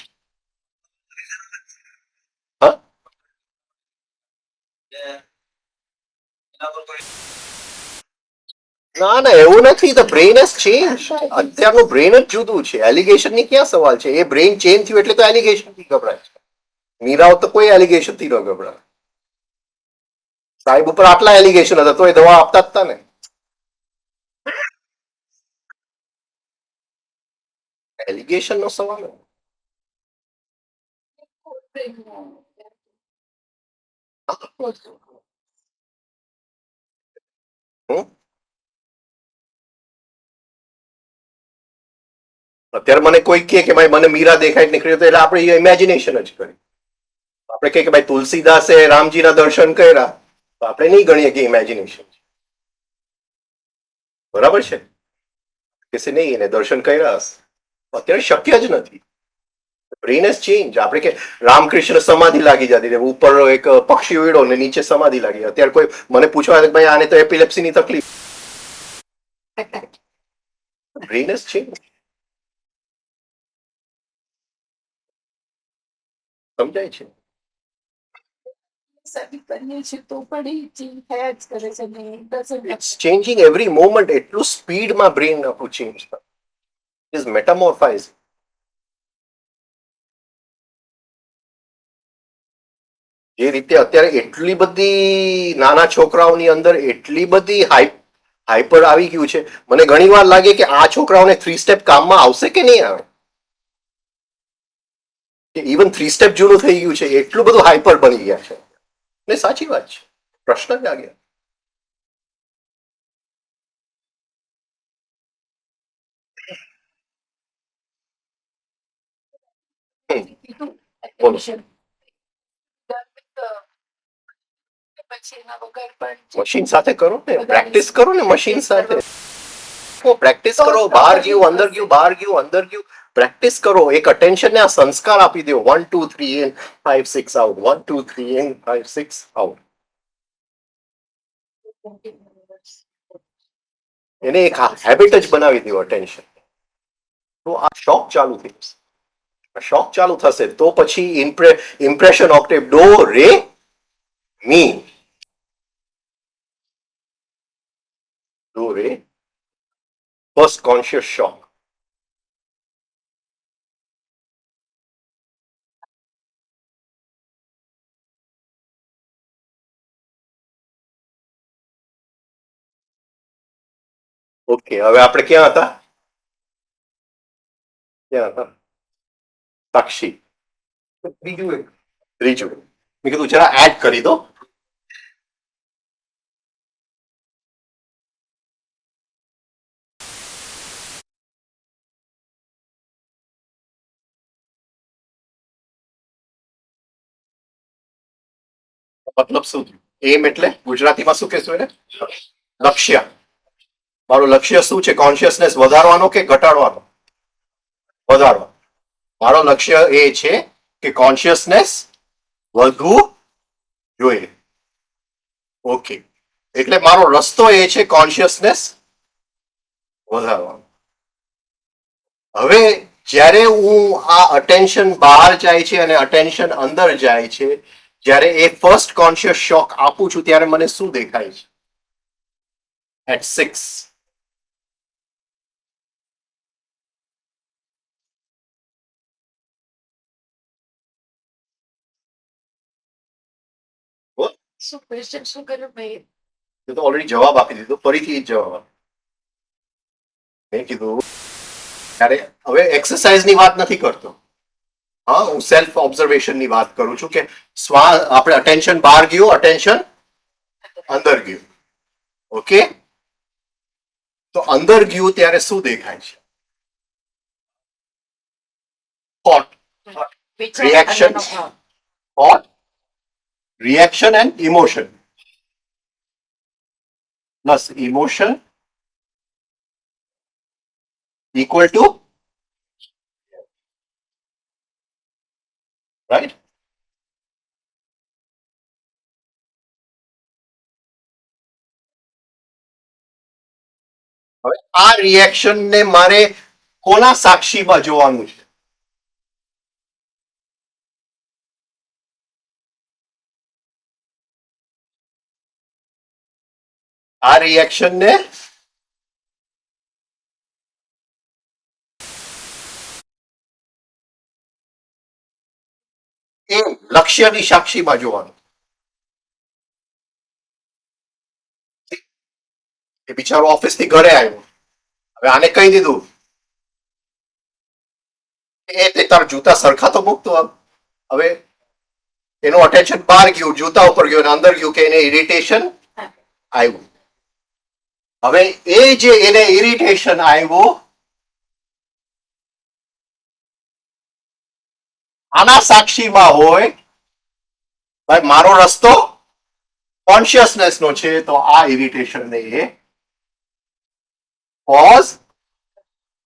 [SPEAKER 1] ના ના, એવું નથી. The brain has change. અત્યારનું બ્રેન જ જુદું છે. એલિગેશન ની ક્યાં સવાલ છે? એ બ્રેન ચેન્જ થયું એટલે તો એલિગેશન થી ગભરાય છે. મીરાઓ તો કોઈ એલિગેશન થી ન ગભરાય. સાહેબ ઉપર આટલા એલિગેશન હતા તો એ દવા આપતા હતા ને. એલિગેશન નો સવાલ. અત્યારે મને કોઈ કહે કે ભાઈ મને મીરા દેખાય નીકળ્યો તો એટલે આપણે ઇમેજિનેશન જ કરી. આપણે કહીએ કે ભાઈ તુલસીદાસે રામજીના દર્શન કર્યા, તો આપણે નહીં ગણીએ કે ઇમેજિનેશન. બરાબર છે કે નહીં, એને દર્શન કર્યા હશે. અત્યારે શક્ય જ નથી. Brain has change. આપણે કે રામકૃષ્ણ સમાધિ લાગી જતી, ઉપર એક પક્ષી ઉડ્યો ને નીચે સમાધિ લાગી. અત્યારે કોઈ મને પૂછવા ભાઈ આને તો એપિલેપ્સીની તકલીફ. Brain has change. સમજાય છે?
[SPEAKER 2] કરીએ છીએ તો પણ એ ચેન્જ થયા જ કરે છે ને
[SPEAKER 1] ઇટ્સ ચેન્જિંગ એવરી મોમેન્ટ. એટલું સ્પીડમાં બ્રેન આપણું ચેન્જ થાય. ઇઝ મેટામોર્ફાઇઝ. જે રીતે અત્યારે એટલી બધી નાના છોકરાઓની અંદર એટલી બધી હાઈપર આવી ગયું છે, મને ઘણી વાર લાગે કે આ છોકરાઓને 3 સ્ટેપ કામમાં આવશે કે નહીં આવે. ઇવન 3 સ્ટેપ જૂનું થઈ ગયું છે, એટલું બધું હાઈપર બની ગયા છે. ને સાચી વાત છે, પ્રશ્ન જ લાગ્યા.
[SPEAKER 2] કીધું
[SPEAKER 1] બોલો.
[SPEAKER 2] attention. પછી એના વગર પણ
[SPEAKER 1] મશીન સાથે કરો ને, પ્રેક્ટિસ કરો ને મશીન સાથે. પ્રેક્ટિસ કરો, બહાર ગયું અંદર ગયું, બહાર ગયું અંદર ગયું, પ્રેક્ટિસ કરો. એક અટેન્શન ને આ સંસ્કાર આપી દો. 1 2 3 in 5 6 out, 1 2 3 in 5 6 out. એને એક હેબિટ જ બનાવી દો અટેન્શન. તો આ શોખ ચાલુ થઈ જશે. શોખ ચાલુ થશે તો પછી ઇમ્પ્રેશન ઓક્ટેવ ડો રે મી, ડો રે, ફર્સ્ટ કોન્શિયસ શોક. ઓકે, હવે આપણે ક્યાં હતા? ક્યાં હતા? સાક્ષી. ત્રીજું મેં કીધું જરા એડ કરી દો. મતલબ શું થયું? એમ એટલે ગુજરાતીમાં શું કહેશું એને? લક્ષ્ય. મારું લક્ષ્ય શું છે? કોન્શિયસનેસ વધારવાનો કે ઘટાડવાનો? વધારવાનો. મારો લક્ષ્ય એ છે કે કોન્શિયસનેસ વધવું જોઈએ. ઓકે, એટલે મારો રસ્તો એ છે કોન્શિયસનેસ વધારવાનો. હવે જ્યારે હું આ અટેન્શન બહાર જાય છે અને અટેન્શન અંદર જાય છે, જ્યારે એ ફર્સ્ટ કોન્શિયસ શોક આપું છું ત્યારે મને શું દેખાય છે? એટ 6
[SPEAKER 5] શું ક્વેશ્ચન શું કર્યું ભાઈ?
[SPEAKER 1] તો ઓલરેડી જવાબ આપી દીધો, ફરીથી જ જવાબ આપો. મેં કીધું ત્યારે હવે એક્સરસાઇઝ ની વાત નથી કરતો. હા, હું સેલ્ફ ઓબ્ઝર્વેશન ની વાત કરું છું કે આપણે અટેન્શન બહાર ગયું, અટેન્શન અંદર ગયું. ઓકે, તો અંદર ગયું ત્યારે શું દેખાય છે? થોટ,
[SPEAKER 5] વિચાર
[SPEAKER 1] Reaction.
[SPEAKER 5] અંદરનો ભાવ.
[SPEAKER 1] Thought, reaction and emotion. Plus emotion equal to right. હવે આ રિએક્શન ને મારે કોના સાક્ષીમાં જોવાનું છે? આ રિએક્શન ને એ લક્ષ્યની સાક્ષીમાં જોવાનું. એ બિચારો ઓફિસ થી ઘરે આવ્યો, હવે આને કહી દીધું એ તાર જૂતા સરખા તો મૂકતો. હવે એનું અટેન્શન બહાર ગયું, જૂતા ઉપર ગયું, અંદર ગયું કે એને ઇરિટેશન આવ્યું. હવે એ જે એને ઇરિટેશન આવ્યું, આના સાક્ષીમાં હોય ભાઈ મારો રસ્તો કોન્શિયસનેસ નો છે, તો આ ઇરિટેશન ને એ પોઝ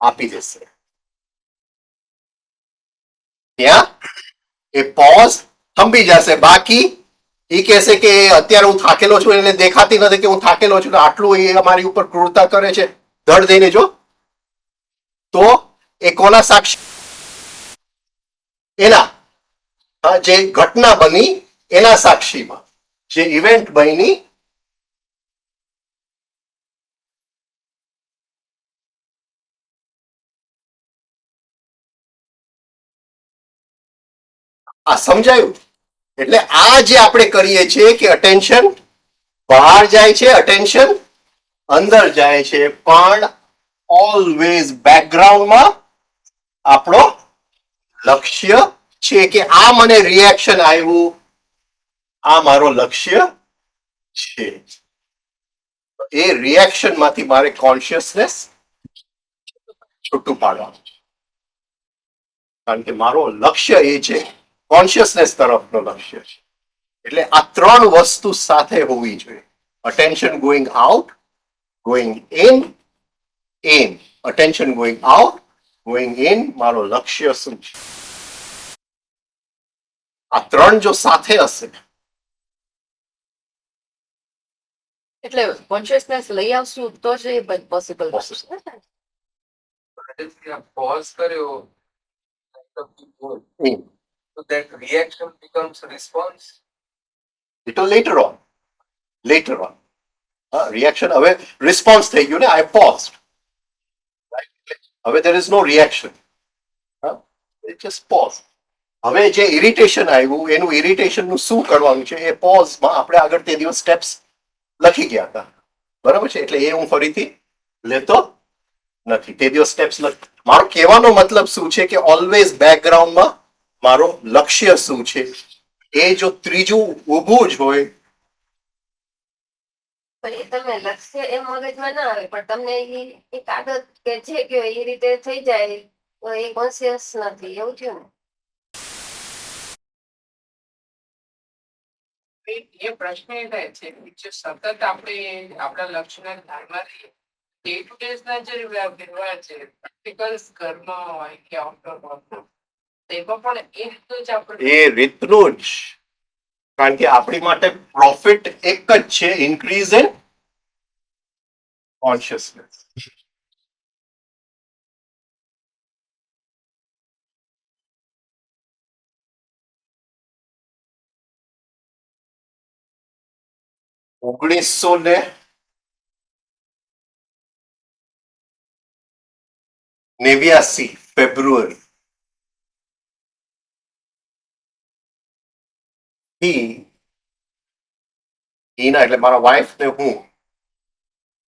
[SPEAKER 1] આપી દેશે. ત્યાં એ પોઝ થંભી જશે. બાકી એ કહેશે કે અત્યારે હું થાકેલો છું, એને દેખાતી નથી કે હું થાકેલો છું, આટલું એ અમારી ઉપર ક્રૂરતા કરે છે, ધડ દઈને જો, તો એ કોના સાક્ષી? એના જે ઘટના બની એના સાક્ષીમાં, જે ઇવેન્ટ બની આ સમજાયું? એટલે આ જે આપણે કરીએ છીએ કે અટેન્શન બહાર જાય છે, અટેન્શન અંદર જાય છે, પણ ઓલવેઝ બેકગ્રાઉન્ડમાં આપણો લક્ષ્ય છે કે આ મને રિએક્શન આવ્યું, આ મારો લક્ષ્ય છે. એ રિએક્શન માંથી મારે કોન્શિયસનેસ છૂટું પાડવાનું છે, કારણ કે મારો લક્ષ્ય એ છે, કોન્શિયસનેસ તરફનો લક્ષ્ય છે. એટલે આ ત્રણ વસ્તુ સાથે હોવી જોઈએ. Attention going out, going in, in. Attention going out, going in, મારો લક્ષ્ય શું છે. આ ત્રણ જો સાથે હશે,
[SPEAKER 5] એટલે કોન્શિયસનેસ લઈ આવશું તો જ એ પોસિબલ
[SPEAKER 1] Possible.
[SPEAKER 3] pause કર્યો
[SPEAKER 1] in.
[SPEAKER 3] so that reaction becomes response.
[SPEAKER 1] It will later on. Later on. Reaction હવે response થઈ ગયું ને, I paused. Right? હવે there is no reaction. It just pause. હવે જે ઇરિટેશન આવ્યું એનું ઇરિટેશન નું શું કરવાનું છે એ પોઝમાં આપણે આગળ તે દિવસ સ્ટેપ્સ લખી ગયા હતા, બરાબર છે. એટલે એ હું ફરીથી લેતો નથી. તે દિવસ સ્ટેપ્સ મારો કહેવાનો મતલબ શું છે કે ઓલવેઝ બેકગ્રાઉન્ડમાં મારો લક્ષ્ય શું છે એ જો ત્રીજું ઊભું જ હોય,
[SPEAKER 6] પણ એ તમે લક્ષ્ય એ મગજમાં ના આવે, પણ તમને એક આદત કે જે કે એ રીતે થઈ જાય તો એ કોન્શિયસ નથી, એવું થયું ને.
[SPEAKER 3] એ પ્રશ્ન એ થાય છે કે જે સતત આપણે આપણા લક્ષ્યના ધ્યાનમાં રહીએ, ડે ટુ ડેઝ ના જે વ્યવહાર છે, પ્રેક્ટિકલ્સ ઘરમાં હોય કે આઉટડોર હોય, તેમાં પણ એ રીતનું જ આપણે
[SPEAKER 1] એ રીતનું જ, કારણ કે આપણી માટે પ્રોફિટ એક જ છે, ઇન્ક્રીઝ ઇન કોન્શિયસનેસ. ઓગણીસો ને 89 ફેબ્રુઆરી હિના એટલે મારા વાઇફ ને હું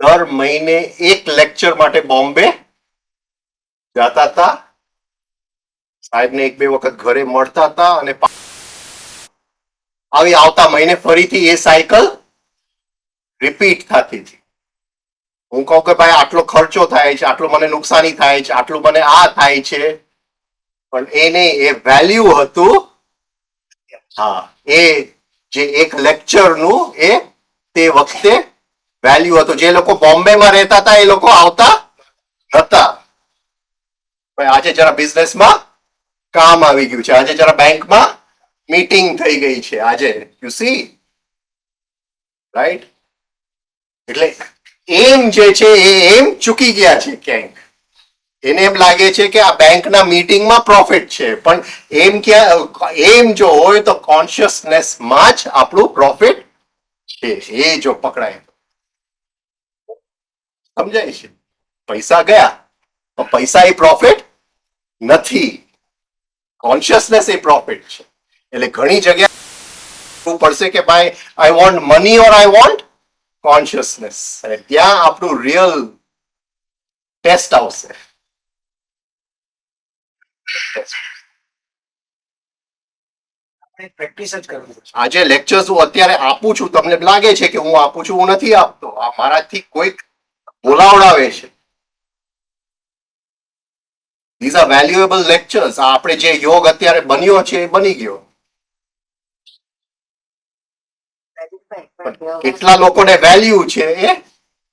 [SPEAKER 1] દર મહિને એક લેક્ચર માટે બોમ્બે જતા હતા. સાહેબને એક બે વખત ઘરે મળતા હતા અને આવી આવતા મહિને ફરીથી એ સાયકલ રિપીટ થતી હતી. હું કહું કે ભાઈ આટલો ખર્ચો થાય છે, આટલું મને નુકસાની થાય છે, આટલું મને આ થાય છે, પણ એને એ વેલ્યુ હતું. હા, એ જે એક લેક્ચરનું એ તે વખતે વેલ્યુ હતું. જે લોકો બોમ્બેમાં રહેતા હતા એ લોકો આવતા હતા. આજે જરા બિઝનેસમાં કામ આવી ગયું છે, આજે જરા બેંકમાં મીટિંગ થઈ ગઈ છે આજે, યુ સી રાઈટ. એટલે એમ જે છે એ એમ ચૂકી ગયા છે ક્યાંક. એને એમ લાગે છે કે આ બેંકના મીટિંગમાં પ્રોફિટ છે, પણ એમ જો હોય તો કોન્શિયસનેસમાં જ આપણું પ્રોફિટ છે. એ જો પકડાય સમજાય છે. પૈસા ગયા તો પૈસા એ પ્રોફિટ નથી, કોન્શિયસનેસ એ પ્રોફિટ છે. એટલે ઘણી જગ્યાએ પડશે કે ભાઈ I want money or I want consciousness, અને ત્યાં આપણું રિયલ ટેસ્ટ આવશે.
[SPEAKER 7] પ્રેક્ટિસ જ કરવી છે.
[SPEAKER 1] આજે લેક્ચર્સ હું અત્યારે આપું છું, તમને લાગે છે કે હું આપું છું, હું નથી આપતો. આ મારાથી કોઈક બોલાવડાવે છે. These are valuable lectures. આપણે જે યોગ અત્યારે બન્યો છે એ બની ગયો. પણ કેટલા લોકોને વેલ્યુ છે એ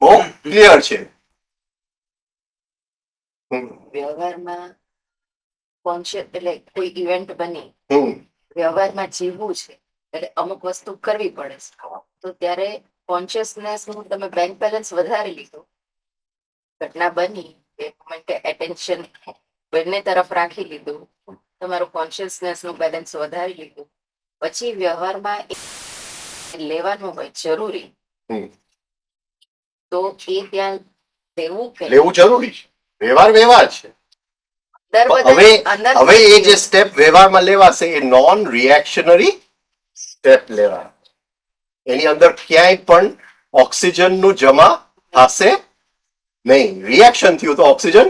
[SPEAKER 1] બહુ ક્લિયર છે.
[SPEAKER 5] વ્યવહારમાં કોન્શિયસ એટલે કોઈ ઇવેન્ટ બની
[SPEAKER 1] હમ
[SPEAKER 5] વ્યવહારમાં જીવવું છે એટલે અમુક વસ્તુ કરવી પડે છે. તો ત્યારે કોન્શિયસનેસ નું તમે બેંક બેલેન્સ વધારી લીધું, ઘટના બની એ મોમેન્ટે એટેન્શન બંને તરફ રાખી લીધું, તમારું કોન્શિયસનેસ નું બેલેન્સ વધારી લીધું, પછી વ્યવહારમાં લેવાનું હોય જરૂરી
[SPEAKER 1] હમ.
[SPEAKER 5] તો એ ત્યાં લેવું કે
[SPEAKER 1] લેવું જરૂરી છે. વ્યવહાર છે.
[SPEAKER 5] અંદર બધા
[SPEAKER 1] હવે
[SPEAKER 5] અંદર
[SPEAKER 1] હવે એ જે સ્ટેપ વ્યવહારમાં લેવાશે એ નોન રિએક્શનરી સ્ટેપ લેવા. એની અંદર ક્યાંય પણ ઓક્સિજન નું જમા થશે નહીં. રિએક્શન થયું તો ઓક્સિજન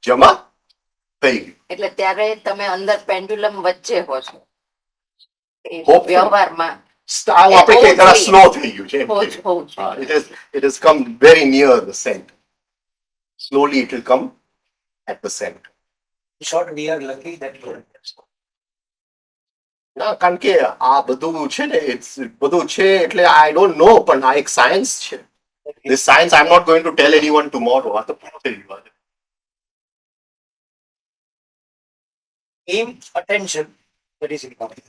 [SPEAKER 1] જમા થઈ ગયું.
[SPEAKER 5] એટલે ત્યારે તમે અંદર પેન્ડ્યુલમ વચ્ચે હો છો એ
[SPEAKER 1] Hopefully.
[SPEAKER 5] વ્યવહારમાં
[SPEAKER 1] આવું આપણે કહીએ જરા સ્લો થઈ ગયું છે એમ
[SPEAKER 5] હોવું
[SPEAKER 1] કહીએ.
[SPEAKER 5] હોવું જોઈએ.
[SPEAKER 1] it has come very near the center. Slowly it will come at the center.
[SPEAKER 7] In short, we are lucky that we are here.
[SPEAKER 1] ના, કારણ કે આ બધું છે ને બધું છે એટલે આઈ ડોન્ટ નો, પણ આ એક સાયન્સ છે. This science I'm not going to tell anyone tomorrow. આ તો પૂરું થઈ ગયું.
[SPEAKER 7] Aim, attention, that is important.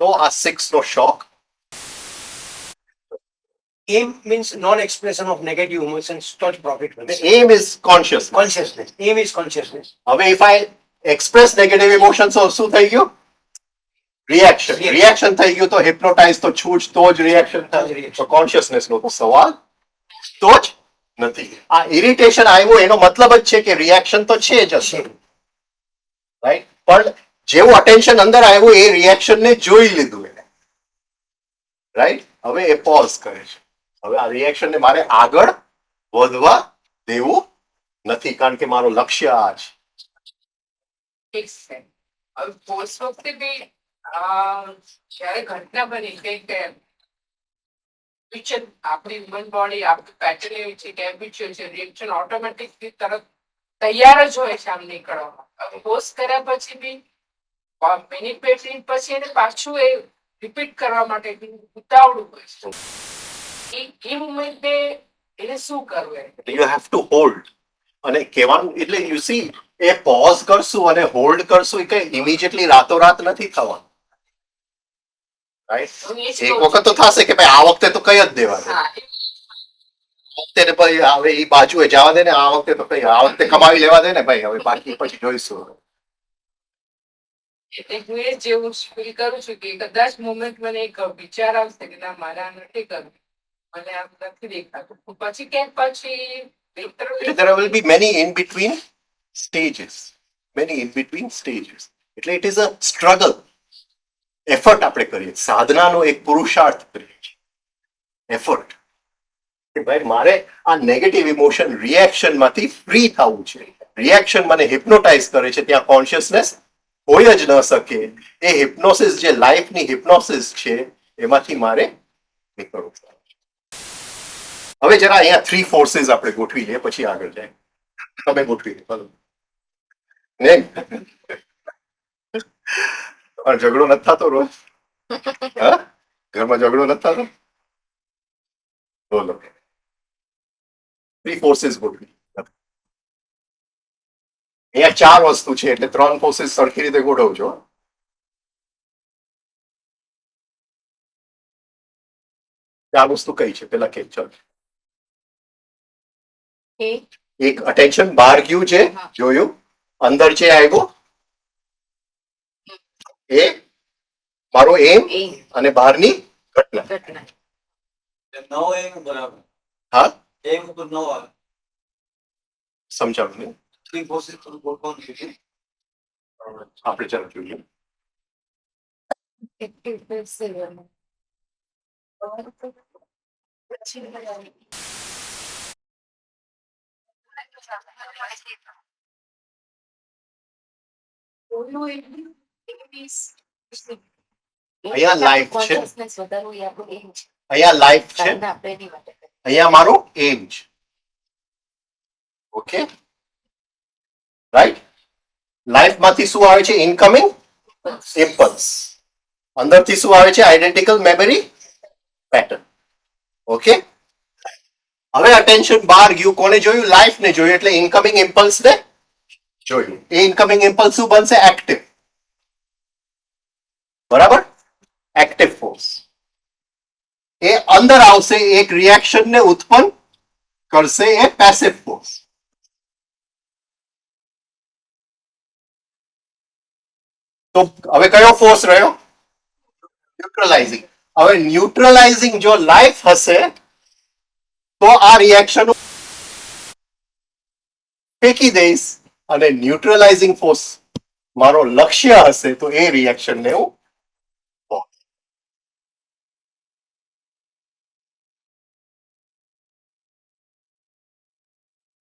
[SPEAKER 1] તો આ 6 નો શોક.
[SPEAKER 7] Aim means non-expression of negative emotions, not profit.
[SPEAKER 1] The aim is consciousness.
[SPEAKER 7] Consciousness. Aim is consciousness.
[SPEAKER 1] હવે if I express negative emotions, તો શું થઈ ગયું? રિએક્શન. રિએક્શન થઈ ગયું તો હિપ્નોટાઇઝ તો છું જ, તો જ રિએક્શન થાય. તો કોન્શિયસનેસ નો તો સવાલ તો જ નથી. આ ઇરિટેશન આવ્યું એનો મતલબ જ છે કે રિએક્શન તો છે જ હશે, રાઈટ? પણ જેવું અટેન્શન અંદર આવ્યું એ રિએક્શન ને જોઈ લીધું એને, રાઈટ? હવે એ પોઝ કરે છે. હવે આ રિએક્શન ને મારે આગળ વધવા દેવું નથી, કારણ કે મારો લક્ષ્ય આ છે.
[SPEAKER 3] ઠીક છે. હવે પોસ્ટ વખતે બી જ્યારે ઘટના બની કંઈક આપણી હ્યુમન બોડી આપણી પેટર્ન એવી છે કે હેબિચ્યુઅલ છે, રિએક્શન ઓટોમેટિકલી તરત તૈયાર જ હોય છે આમ નીકળવામાં. હવે પોસ્ટ કર્યા પછી બી મિનિટ બે મિનિટ પછી એને પાછું એ રિપીટ કરવા માટે ઉતાવળું હોય છે. એ મુમેન્ટે એને શું કરવું?
[SPEAKER 1] You have to hold. અને કહેવાનું એટલે યુ સી એ પોઝ કરશું અને હોલ્ડ કરશું એ કઈ ઇમિડિયેટલી રાતોરાત નથી થવાનું, રાઈટ? એક વખત તો થશે કે ભાઈ આ વખતે તો કઈ જ દેવા દે,
[SPEAKER 3] હા,
[SPEAKER 1] આ વખતે ને ભાઈ હવે એ બાજુએ જવા દે ને, આ વખતે તો કઈ આ વખતે કમાવી લેવા દે ને ભાઈ, હવે બાકી પછી જોઈશું.
[SPEAKER 3] એટલે હું એ જેવું ફીલ કરું છું કે કદાચ મોમેન્ટ મને એક વિચાર આવશે કે ના મારે આ નથી કરવું, મને આમ નથી દેખાતું, પછી ક્યાંક પછી
[SPEAKER 1] There will be many in between stages. Many in between stages. એટલે it is a struggle. Effort આપણે કરીએ, સાધનાનો એક પુરુષાર્થ કરીએ છીએ, એફર્ટ. કે ભાઈ મારે આ નેગેટિવ ઇમોશન રિએક્શન માંથી ફ્રી થવું છે. રિએક્શન મને હિપ્નોટાઇઝ કરે છે, ત્યાં કોન્શિયસનેસ હોય જ ન શકે. એ હિપ્નોસિસ જે લાઈફની હિપ્નોસિસ છે એમાંથી મારે નીકળવું છે. હવે જરા અહીંયા 3 ફોર્સીસ આપણે ગોઠવી લઈએ, પછી આગળ જાય. તમે ગોઠવી લો ને. તમારો ઝઘડો નથી થતો રોજ? હા, ઘરમાં ઝઘડો નથી થતો? બોલો. 3 ફોર્સીસ ગોઠવી. અહીંયા 4 વસ્તુ છે એટલે 3 ફોર્સીસ સરખી રીતે ગોઠવજો. ચાર વસ્તુ કઈ છે પેલા કે? ચાલ, એક અટેન્શન બહાર ગયું છે, જોયું, અંદર છે આવ્યો એ મારો એમ અને બહારની ઘટના.
[SPEAKER 5] ઘટના.
[SPEAKER 4] નવો એમ બરાબર.
[SPEAKER 1] હા,
[SPEAKER 4] એમ ઉપર નવો આવે.
[SPEAKER 1] સમજાવું ને?
[SPEAKER 4] 3 ફોર્સીસ પર ગોઠવવાનું છે.
[SPEAKER 1] આપણે ચાલો જોઈએ.
[SPEAKER 5] Active passive અને
[SPEAKER 1] અહીંયા લાઈફ છે,
[SPEAKER 5] consciousness વધારવું એ આપણું aim છે.
[SPEAKER 1] અહીંયા લાઈફ છે,
[SPEAKER 5] સાધના આપણે એની માટે કરીએ.
[SPEAKER 1] અહીંયા મારો એમ છે. Okay, right? લાઈફ માંથી શું આવે છે? Incoming impulse. અંદરથી શું આવે છે? Identical memory pattern. ઓકે, હવે અટેન્શન બહાર ગયું, કોને જોયું? લાઈફ ને જોયું, એટલે ઇનકમિંગ ઇમ્પલ્સ ને જોયું. એ ઇનકમિંગ ઇમ્પલ્સ શું બનશે? એક્ટિવ. બરાબર? Active force. એ અંદર આવશે, એક રિએક્શન ને ઉત્પન્ન કરશે, એ પેસિવ ફોર્સ. તો હવે કયો ફોર્સ રહ્યો? ન્યુટ્રલાઇઝિંગ. હવે ન્યુટ્રલાઇઝિંગ જો લાઈફ હશે તો આ રિએક્શન ફેંકી દઈશ, અને ન્યુટ્રલાઇઝિંગ ફોર્સ મારો લક્ષ્ય હશે તો એ રિએક્શન ને હું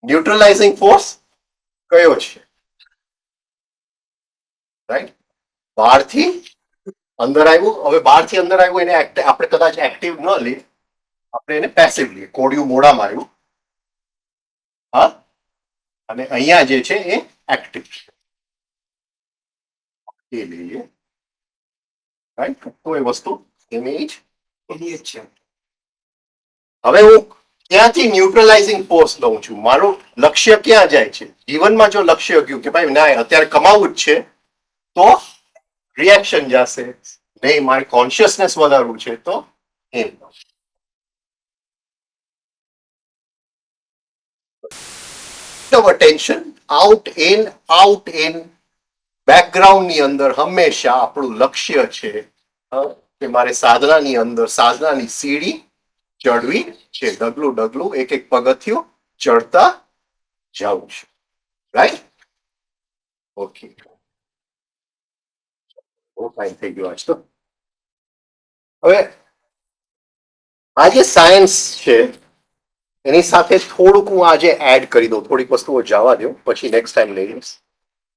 [SPEAKER 1] ન્યુટ્રલાઇઝિંગ ફોર્સ કયો છે? રાઈટ, બહારથી અંદર આવ્યું. હવે બહારથી અંદર આવ્યું એને આપણે કદાચ એક્ટિવ ન લઈએ, આપણે એને પેસિવ લઈએ. કોડિયું મોઢામાં આવ્યું, હા, અને અહીંયા જે છે એ એક્ટિવ છે, એ લઈએ. રાઈટ, તો એ વસ્તુ એની જ
[SPEAKER 7] એની જ છે.
[SPEAKER 1] હવે હું ક્યાંથી ન્યુટ્રલાઇઝિંગ ફોર્સ લઉં છું? મારું લક્ષ્ય ક્યાં જાય છે જીવનમાં? જો લક્ષ્ય ગયું કે ભાઈ ના અત્યારે કમાવું જ છે, તો રિએક્શન જશે. નહીં, મારે કોન્શિયસનેસ વધારવું છે, તો એમ. અટેન્શન આઉટ ઇન બેકગ્રાઉન્ડ ની અંદર હંમેશા આપણું લક્ષ્ય છે કે મારે સાધનાની અંદર સાધનાની સીડી ચડવી છે. ડગલું ડગલું એક એક પગથિયું ચડતા જવું છે. રાઈટ, ઓકે, બહુ ટાઈમ થઈ ગયો આજ તો. હવે આ જે સાયન્સ છે એની સાથે થોડુંક હું આજે એડ કરી દઉં. થોડીક વસ્તુઓ જવા દઉં, પછી નેક્સ્ટ ટાઈમ લઈ લઈશ.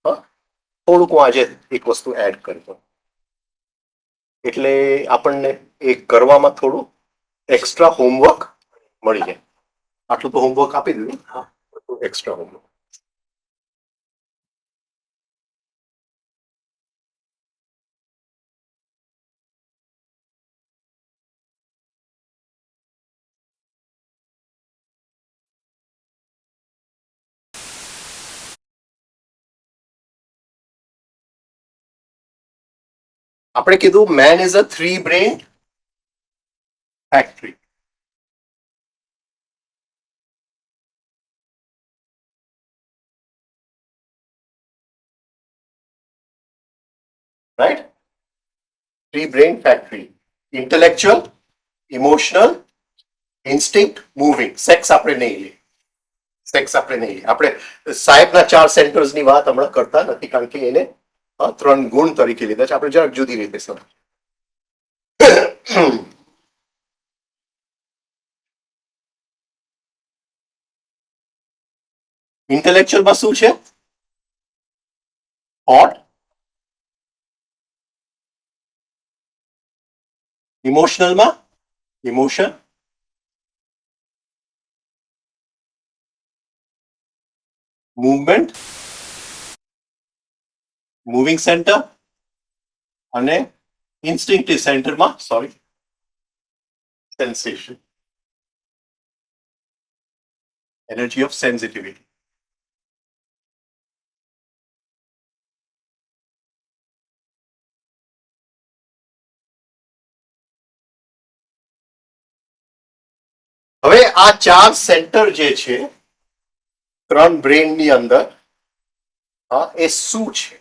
[SPEAKER 1] હા, થોડુંક હું આજે એક વસ્તુ એડ કરી દઉં, એટલે આપણને એ કરવામાં થોડું એક્સ્ટ્રા હોમવર્ક મળી જાય. આટલું તો હોમવર્ક આપી દીધું, હા, એક્સ્ટ્રા હોમવર્ક. આપણે કીધું man is a 3 brain factory. Right, 3 brain factory: intellectual, emotional, instinct, moving. Sex આપણે નહીં લઈએ, આપણે સાહેબના 4 સેન્ટર્સની વાત હમણાં કરતા નથી, કારણ કે એને 3 ગુણ તરીકે લીધા છે. આપણે જરાક જુદી રીતે સમજ. ઇન્ટેલેક્ચ્યુઅલમાં શું છે? થોટ. ઇમોશનલમાં ઇમોશન. Movement, moving centre. અને ઇન્સ્ટિંક્ટિવ સેન્ટરમાં સેન્સેશન, એનર્જી ઓફ સેન્સિટિવિટી. હવે આ 4 સેન્ટર જે છે 3 બ્રેનની અંદર, એ શું છે?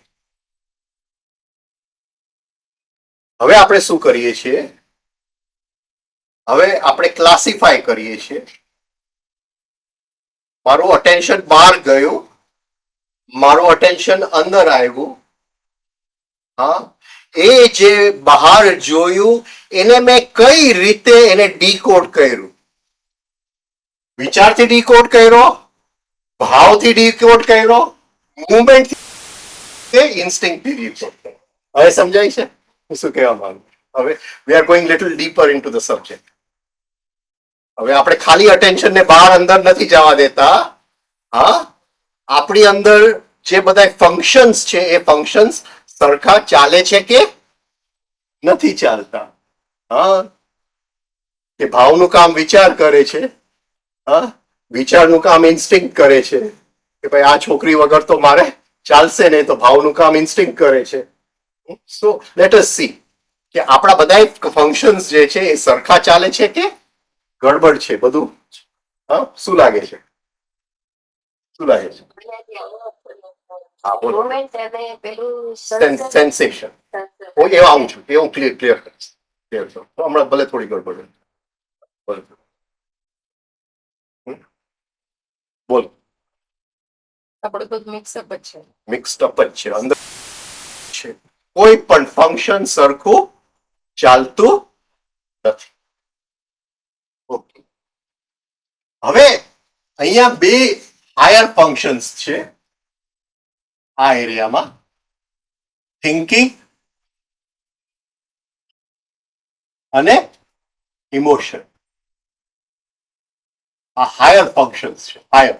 [SPEAKER 1] હવે આપણે શું કરીએ છીએ? હવે આપણે ક્લાસિફાય કરીએ છીએ. મારું અટેન્શન બહાર ગયું, મારું અટેન્શન અંદર આવ્યું. હા, એ જે બહાર જોયું એને મેં કઈ રીતે એને ડીકોડ કર્યું? વિચારથી ડીકોડ કર્યો, ભાવથી ડીકોડ કર્યો, મુવમેન્ટ કે ઇન્સ્ટિંક્ટથી ડીકોડ કર્યો? હવે સમજાય છે હું શું કહેવા માંગુ? હવે we are going little dipper into the subject. હવે આપણે ખાલી અટેન્શન ને બહાર અંદર નથી જવા દેતા. હા, આપણી અંદર જે બધા ફંક્શન્સ છે એ ફંક્શન્સ સરખા ચાલે છે કે નથી ચાલતા? હા, કે ભાવનું કામ વિચાર કરે છે, હા, વિચારનું કામ ઇન્સ્ટિંક્ટ કરે છે કે ભાઈ આ છોકરી વગર તો મારે ચાલશે નહીં, તો ભાવનું કામ ઇન્સ્ટિંક્ટ કરે છે. સો લેટ અસ સી કે આપણા બધા ફંક્શન્સ જે છે એ સરખા ચાલે છે કે ગડબડ છે બધું? હા, શું લાગે છે? શું લાગે છે? હા, બોલો.
[SPEAKER 6] Moment અને પેલું
[SPEAKER 1] સેન્સેશન. હું એવા આવું છું એ હું ક્લિયર કરીશ. તો હમણાં ભલે થોડી ગડબડ હોય. બોલો બોલો.
[SPEAKER 5] આપણું બધું મિક્સઅપ જ છે.
[SPEAKER 1] મિક્સડ અપ જ છે, અંદર છે. કોઈ પણ ફંક્શન સરખું ચાલતું નથી. ઓકે, હવે અહીંયા બે હાયર ફંક્શન્સ છે આ એરિયામાં, થિંકિંગ અને ઇમોશન. આ હાયર ફંક્શન્સ છે, હાયર.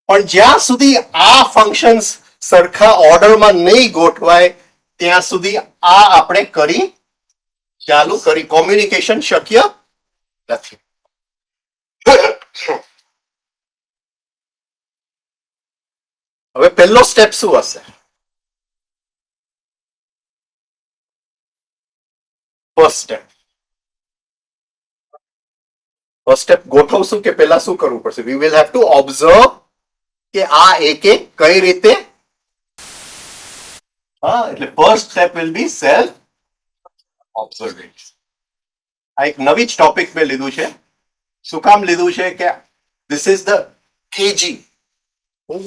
[SPEAKER 1] પણ જ્યાં સુધી આ ફંક્શન્સ સરખા ઓર્ડરમાં નહીં ગોઠવાય ત્યાં સુધી આ આપણે ચાલુ કરી કોમ્યુનિકેશન શક્ય નથી. હવે પહેલો સ્ટેપ શું હશે? ફર્સ્ટ સ્ટેપ ગોઠવશું કે પહેલા શું કરવું પડશે? We will have to observe કે આ એક એક કઈ રીતે. હા, એટલે first step will be self observation. આ એક નવી જ ટોપિક મેં લીધું છે. શું કામ લીધું છે કે this is the KG.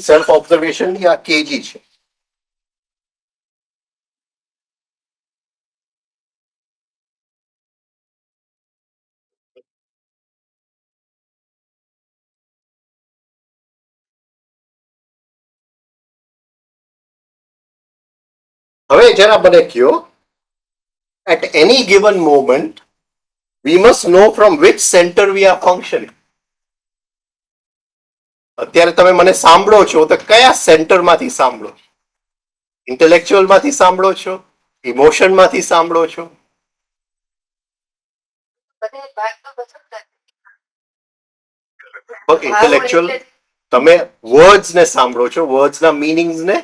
[SPEAKER 1] Self observation ની આ કેજી છે. હવે જરા મને કહો, at any given moment we must know from which center we are functioning. અત્યારે તમે મને સાંભળો છો તો કયા સેન્ટર માંથી સાંભળો છો? ઇન્ટેલેક્ચ્યુઅલ માંથી સાંભળો છો? ઇમોશન માંથી સાંભળો છો?
[SPEAKER 6] બધે ભાગ તો ભજવતા જ.
[SPEAKER 1] ઇન્ટેલેક્ચ્યુઅલ તમે વર્ડ્સ ને સાંભળો છો, વર્ડ્સ ના મીનિંગ્સ ને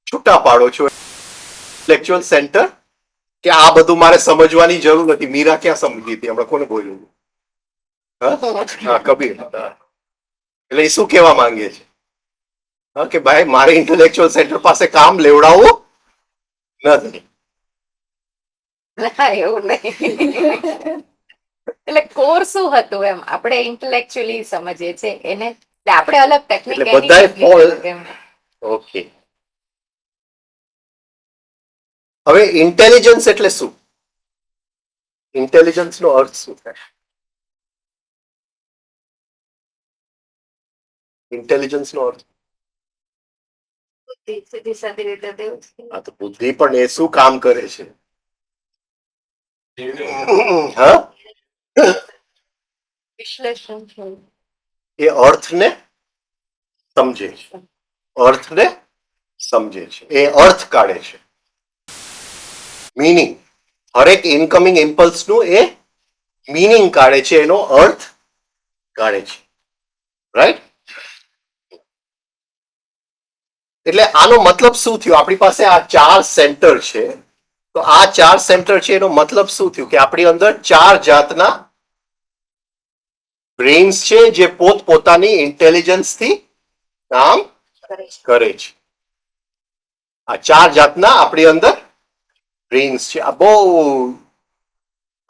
[SPEAKER 1] છૂટા પાડો છો. ઇન્ટેલેક્ચ્યુઅલ સેન્ટર કે આ બધું મારે સમજવાની જરૂર નથી. મીરા ક્યાં સમજી હતી? હમણાં કોને બોલ્યું? હા, કબીર. એટલે એ શું કહેવા માંગે છે? હા, કે ભાઈ મારે ઇન્ટેલેક્ચ્યુઅલ સેન્ટર પાસે કામ લેવડાવવું નથી.
[SPEAKER 5] ના એવું નહીં. એટલે કોર શું હતું એમ આપણે ઇન્ટેલેક્ચ્યુઅલી સમજીએ છીએ એને, એટલે આપણે અલગ ટેકનિક
[SPEAKER 1] એટલે બધાએ ઓકે. હવે ઇન્ટેલિજન્સ એટલે શું? ઇન્ટેલિજન્સ નો અર્થ શું થાય? ઇન્ટેલિજન્સ નો અર્થ
[SPEAKER 6] સીધી સાદી રીતે દેવું છે.
[SPEAKER 1] આ તો બુદ્ધિ, પણ એ શું કામ કરે છે? હા,
[SPEAKER 5] વિશ્લેષણ છે.
[SPEAKER 1] એ અર્થને સમજે છે, અર્થને સમજે છે, એ અર્થ કાઢે છે. મીનિંગ, હરેક ઇનકમિંગ ઇમ્પલ્સ નું એ મીનિંગ કાઢે છે, એનો અર્થ કાઢે છે. રાઈટ? એટલે આનો મતલબ શું થયો? આપણી પાસે આ 4 સેન્ટર છે, તો આ 4 સેન્ટર છે એનો મતલબ શું થયું? કે આપણી અંદર 4 જાતના બ્રેન્સ છે જે પોતપોતાની ઇન્ટેલિજન્સ થી કામ કરે છે. આ 4 જાતના આપણી અંદર બ્રેન્સ છે. આ બહુ,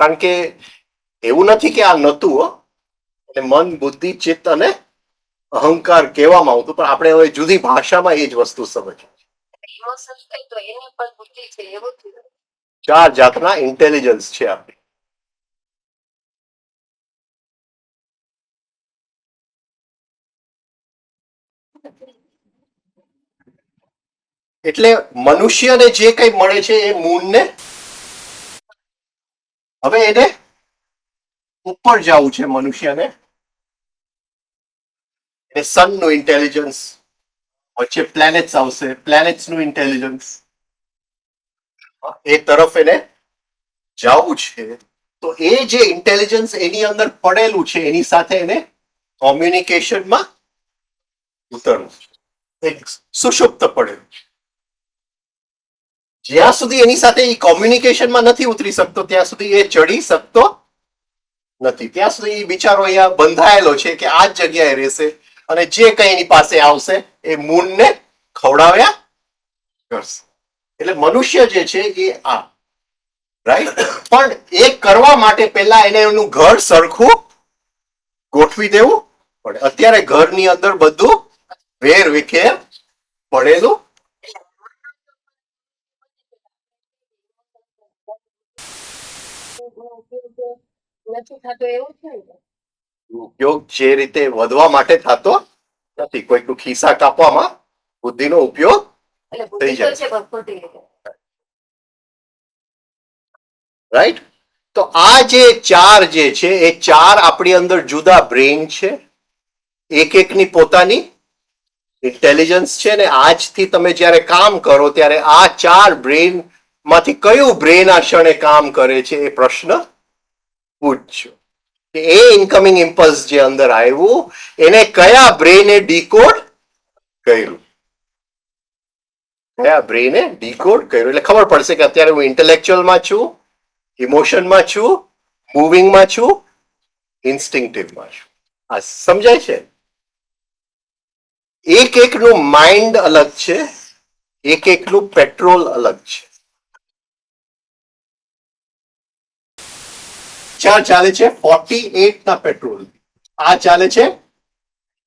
[SPEAKER 1] કારણ કે એવું નથી કે આ નતું હો, એટલે મન, બુદ્ધિ, ચિત્ત અને અહંકાર કહેવામાં આવતું, પણ આપણે હવે જુદી ભાષામાં એ જ વસ્તુ સમજ.
[SPEAKER 6] ઇમોશન્સ થાય તો એને પણ બુદ્ધિ છે એવું થયું.
[SPEAKER 1] 4 જાતના ઇન્ટેલિજન્સ છે આપણી. એટલે મનુષ્યને જે કઈ મળે છે એ મૂળને, હવે એને ઉપર જવું છે મનુષ્યને. એ સન નું ઇન્ટેલિજન્સ, વચ્ચે પ્લેનેટ્સ આવશે, પ્લેનેટ્સ નું ઇન્ટેલિજન્સ, એ તરફ એને જવું છે. તો એ જે ઇન્ટેલિજન્સ એની અંદર પડેલું છે એની સાથે એને કોમ્યુનિકેશનમાં ઉતરવું છે. એક સુષુપ્ત પડેલું છે. જ્યાં સુધી એની સાથે એ કોમ્યુનિકેશનમાં નથી ઉતરી શકતો ત્યાં સુધી એ ચડી શકતો નથી. ત્યાં સુધી એ બિચારો અહીંયા બંધાયેલો છે કે આ જ જગ્યાએ રહેશે અને જે કઈ એની પાસે આવશે એ મૂળને ખવડાવ્યા કરશે. એટલે મનુષ્ય જે છે એ આ, રાઈટ? પણ એ કરવા માટે પહેલા એને એનું ઘર સરખું ગોઠવી દેવું પડે. અત્યારે ઘરની અંદર બધું વેર વિખેર પડેલું.
[SPEAKER 6] નથી થતો એવું છે ને.
[SPEAKER 1] ઉપયોગ જે રીતે વધવા માટે થતો નથી. કોઈકનું ખિસ્સા કાપવામાં બુદ્ધિનો ઉપયોગ
[SPEAKER 6] એટલે બુદ્ધિ તો છે પણ ખોટી રીતે.
[SPEAKER 1] રાઈટ. તો આ જે ચાર જે છે એ ચાર આપણી અંદર જુદા બ્રેઇન છે, એક એકની પોતાની ઇન્ટેલિજન્સ છે, ને આજથી તમે જ્યારે કામ કરો ત્યારે આ ચાર બ્રેઇન માંથી કયું બ્રેઇન આ ક્ષણે કામ કરે છે એ પ્રશ્ન પૂછજો. કે એ ઇનકમિંગ ઇમ્પલ્સ જે અંદર આવ્યું એને કયા બ્રેઇને ડીકોડ કર્યું, કયા બ્રેઇને ડીકોડ કર્યું, એટલે ખબર પડશે કે અત્યારે હું ઇન્ટેલેક્ચ્યુઅલમાં છું, ઇમોશનમાં છું, મૂવિંગમાં છું, ઇન્સ્ટિંક્ટિવમાં છું. આ સમજાય છે? એક એકનું માઇન્ડ અલગ છે, એક એકનું પેટ્રોલ અલગ છે. ચાર ચાલે છે 48 ના પેટ્રોલ, આ ચાલે છે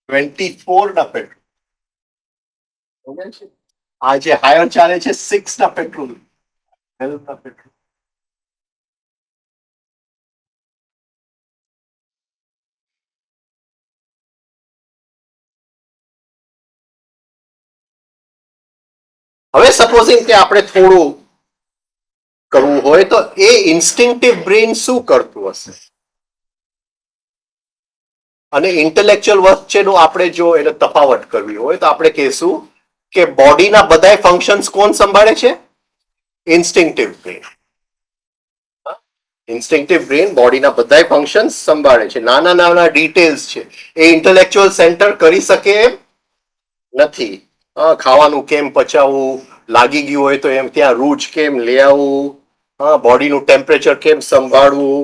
[SPEAKER 1] 24 ના પેટ્રોલ. આ જે હાયર ચાલે છે 6 ના પેટ્રોલ, 12 ના પેટ્રોલ. હવે સપોઝિંગ કે આપણે થોડું કરવું હોય તો એ ઇન્સ્ટિંક્ટિવ બ્રેઇન શું કરતું હશે અને ઇન્ટેલેક્ચ્યુઅલ વચ્ચેનું આપણે જો એને તફાવત કરવી હોય તો આપણે કહેશું કે બોડીના બધાય ફંક્શન્સ કોણ સંભાળે છે? ઇન્સ્ટિંક્ટિવ બ્રેઇન. ઇન્સ્ટિંક્ટિવ બ્રેઇન બોડીના બધાય ફંક્શન્સ સંભાળે છે. નાના નાના ડિટેલ્સ છે એ ઇન્ટેલેક્ચ્યુઅલ સેન્ટર કરી શકે એમ નથી. ખાવાનું કેમ પચાવવું, લાગી ગયું હોય તો એમ ત્યાં રૂજ કેમ લઈ આવવું, બોડીનું ટેમ્પરેચર કેમ સંભાળવું,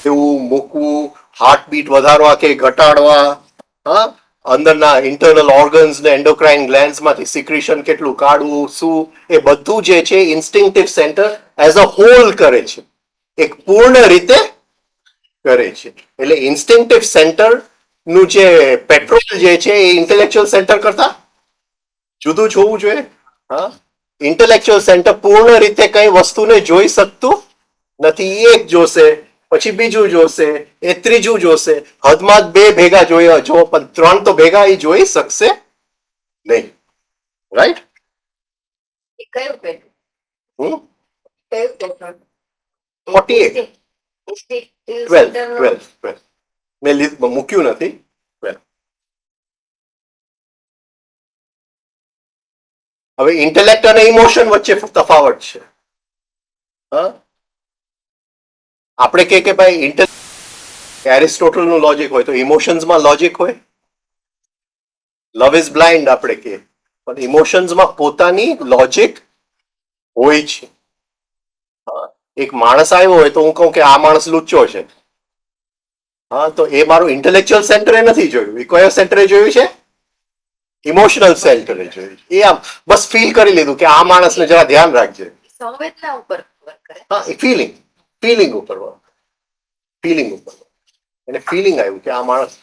[SPEAKER 1] એવું મૂકવું, હાર્ટબીટ વધારવા કે ઘટાડવા, અંદરના ઇન્ટરનલ ઓર્ગન્સ ને એન્ડોક્રાઇન ગ્લેન્ડ્સ માંથી સિક્રેશન કેટલું કાઢવું, શું, એ બધું જે છે ઇન્સ્ટિંક્ટિવ સેન્ટર એઝ અ હોલ કરે છે, એક પૂર્ણ રીતે કરે છે. એટલે ઇન્સ્ટિંક્ટિવ સેન્ટર નું જે પેટ્રોલ જે છે એ ઇન્ટેલેક્ચ્યુઅલ સેન્ટર કરતા જુદું જ હોવું જોઈએ. ઇન્ટેલેક્ચ્યુઅલ સેન્ટર પૂર્ણ રીતે કઈ વસ્તુને જોઈ શકતું નથી. એક જોશે, પછી બીજું જોશે, એ ત્રીજું જોશે, હદમાં જ બે ભેગા જોયા જો, પણ ત્રણ તો ભેગા એ જોઈ શકશે નહીં. રાઈટ?
[SPEAKER 6] એ કયું પેટ્રોલ?
[SPEAKER 1] હમ
[SPEAKER 6] કયું પેટ્રોલ?
[SPEAKER 1] 48.
[SPEAKER 6] ઇન્સ્ટિંક્ટિવ
[SPEAKER 1] 12
[SPEAKER 6] સેન્ટરનું
[SPEAKER 1] 12 12 મેં મૂક્યું નથી. 12. હવે ઇન્ટેલેક્ટ અને ઇમોશન વચ્ચે તફાવત છે. આપણે કે ભાઈ એરિસ્ટોટલ નું લોજિક હોય તો ઇમોશન્સમાં લોજિક હોય. લવ ઇઝ બ્લાઇન્ડ આપણે કે, પણ ઇમોશન્સમાં પોતાની લોજિક હોય છે. એક માણસ આવ્યો હોય તો હું કહું કે આ માણસ લુચ્ચો છે, તો એ મારું ઇન્ટેલેક્ચ્યુઅલ સેન્ટરે નથી જોયું, એ કયો સેન્ટરે જોયું છે? ઇમોશનલ સેન્ટરે જોયું. એ આમ બસ ફીલ કરી લીધું કે આ માણસને જરા ધ્યાન રાખજે.
[SPEAKER 5] સંવેદના ઉપર વર્ક કરે.
[SPEAKER 1] ફિલિંગ ઉપર એને ફિલિંગ આવ્યું કે આ માણસ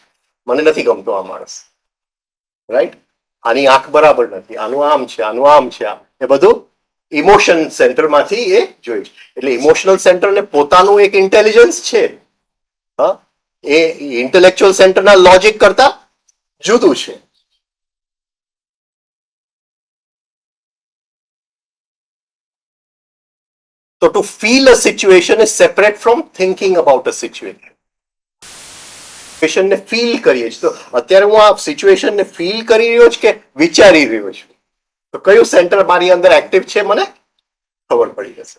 [SPEAKER 1] મને નથી ગમતો, આ માણસ રાઈટ, આની આંખ બરાબર નથી, આનું આમ છે, આનું આમ છે, એ બધું ઇમોશન સેન્ટરમાંથી એ જોયું. એટલે ઇમોશનલ સેન્ટરને પોતાનું એક ઇન્ટેલિજન્સ છે, એ ઇન્ટેલેક્ચ્યુઅલ સેન્ટરના લોજિક કરતા જુદું છે. So to feel a situation is separate from thinking about a situation. સિચ્યુએશનને ફીલ કરીએ છીએ. તો અત્યારે હું આ સિચ્યુએશનને ફીલ કરી રહ્યો છું કે વિચારી રહ્યો છું, તો કયું સેન્ટર મારી અંદર એક્ટિવ છે મને ખબર પડી જશે.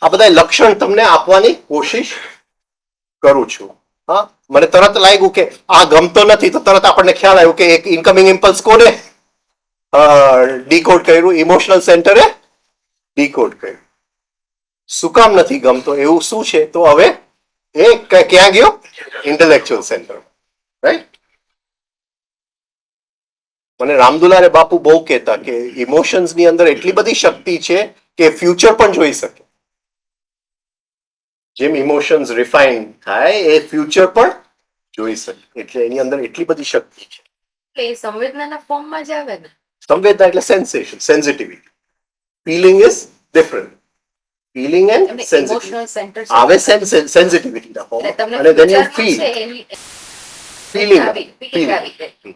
[SPEAKER 1] આ બધા લક્ષણ તમને આપવાની કોશિશ કરું છું. મને તરત લાગ્યું કે આ ગમતો નથી તો તરત આપણને ખ્યાલ આવ્યો કે એક ઇનકમિંગ ઇમ્પલ્સ કોને ડીકોડ કર્યું? ઇમોશનલ સેન્ટરે ડીકોડ કર્યું. શું કામ નથી ગમતો એવું શું છે? તો હવે એ ક્યાં ગયો? Intellectual centre. રાઈટ? મને રામદુલારે બાપુ બહુ કહેતા કે ઇમોશન્સ ની અંદર એટલી બધી શક્તિ છે કે ફ્યુચર પણ જોઈ શકે. જેમ ઇમોશન્સ રિફાઇન થાય એ ફ્યુચર પણ જોઈ શકે. એટલે એની અંદર એટલી બધી શક્તિ છે.
[SPEAKER 5] એટલે એ સંવેદનાના ફોર્મમાં જ આવે ને.
[SPEAKER 1] સંવેદના એટલે sensation, sensitivity. Feeling is different. Feeling and
[SPEAKER 5] તમને
[SPEAKER 1] સેન્સિટિવિટી
[SPEAKER 5] ઇમોશનલ સેન્ટર
[SPEAKER 1] આવે સેન્સિટિવિટી ના ફોર્મ
[SPEAKER 5] તમને
[SPEAKER 1] અને then you
[SPEAKER 5] વિચારમાં
[SPEAKER 1] feel
[SPEAKER 5] છે એની
[SPEAKER 1] feeling
[SPEAKER 5] feeling આવી જાય.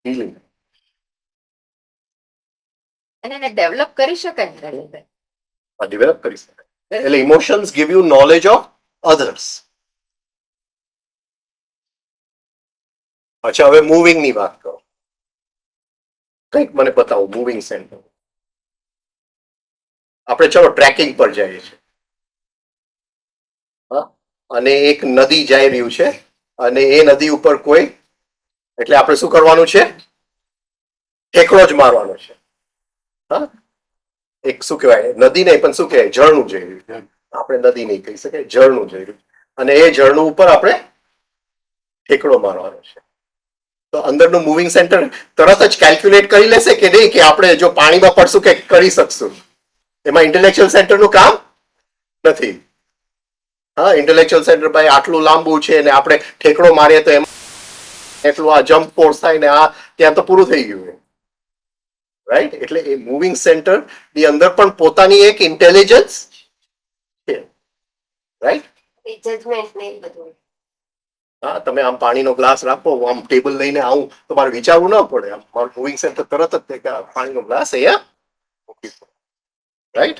[SPEAKER 1] feeling
[SPEAKER 5] અને એને ડેવલપ કરી શકાય ને રીતે.
[SPEAKER 1] ડેવલપ કરી શકાય. એટલે emotions give you knowledge of others. અચ્છા, હવે મૂવિંગ ની વાત કરો. કંઈક મને બતાવો મૂવિંગ સેન્ટર. આપણે ચલો ટ્રેકિંગ પર જઈએ છીએ, હા, અને એક નદી જઈ રહ્યું છે અને એ નદી ઉપર કોઈ, એટલે આપણે શું કરવાનું છે? ઠેકડો જ મારવાનો છે. હા, એક શું કહેવાય, નદી નહીં પણ શું કહેવાય, ઝરણું જઈ રહ્યું છે. આપણે નદી નહીં કહી શકાય, ઝરણું જઈ રહ્યું અને એ ઝરણું ઉપર આપણે ઠેકડો મારવાનો છે. તો અંદરનું મૂવિંગ સેન્ટર તરત જ કેલ્ક્યુલેટ કરી લેશે કે નહીં કે આપણે જો પાણીમાં પડશું કે કરી શકશું? એમાં ઇન્ટેલેક્ચ્યુઅલ સેન્ટરનું કામ નથી. હા, ઇન્ટેલેક્ચ્યુઅલ સેન્ટર ભાઈ આટલું લાંબુ છે ને આપણે ઠેકડો મારીએ તો એમાં એટલું આ જમ્પ ફોર્સ થાય ને આ ત્યાં તો પૂરું થઈ ગયું. રાઈટ? એટલે એ મૂવિંગ સેન્ટર ની અંદર પણ પોતાની એક ઇન્ટેલિજન્સ છે. રાઈટ?
[SPEAKER 6] જજમેન્ટ ને એ બધું.
[SPEAKER 1] હા, તમે આમ પાણીનો ગ્લાસ રાખો, આમ ટેબલ લઈને આવું તો મારે વિચારવું ન પડે. આમ મારું મૂવિંગ સેન્ટર તરત જ તે કે આ પાણીનો ગ્લાસ અહીંયા મૂકી દો. રાઈટ?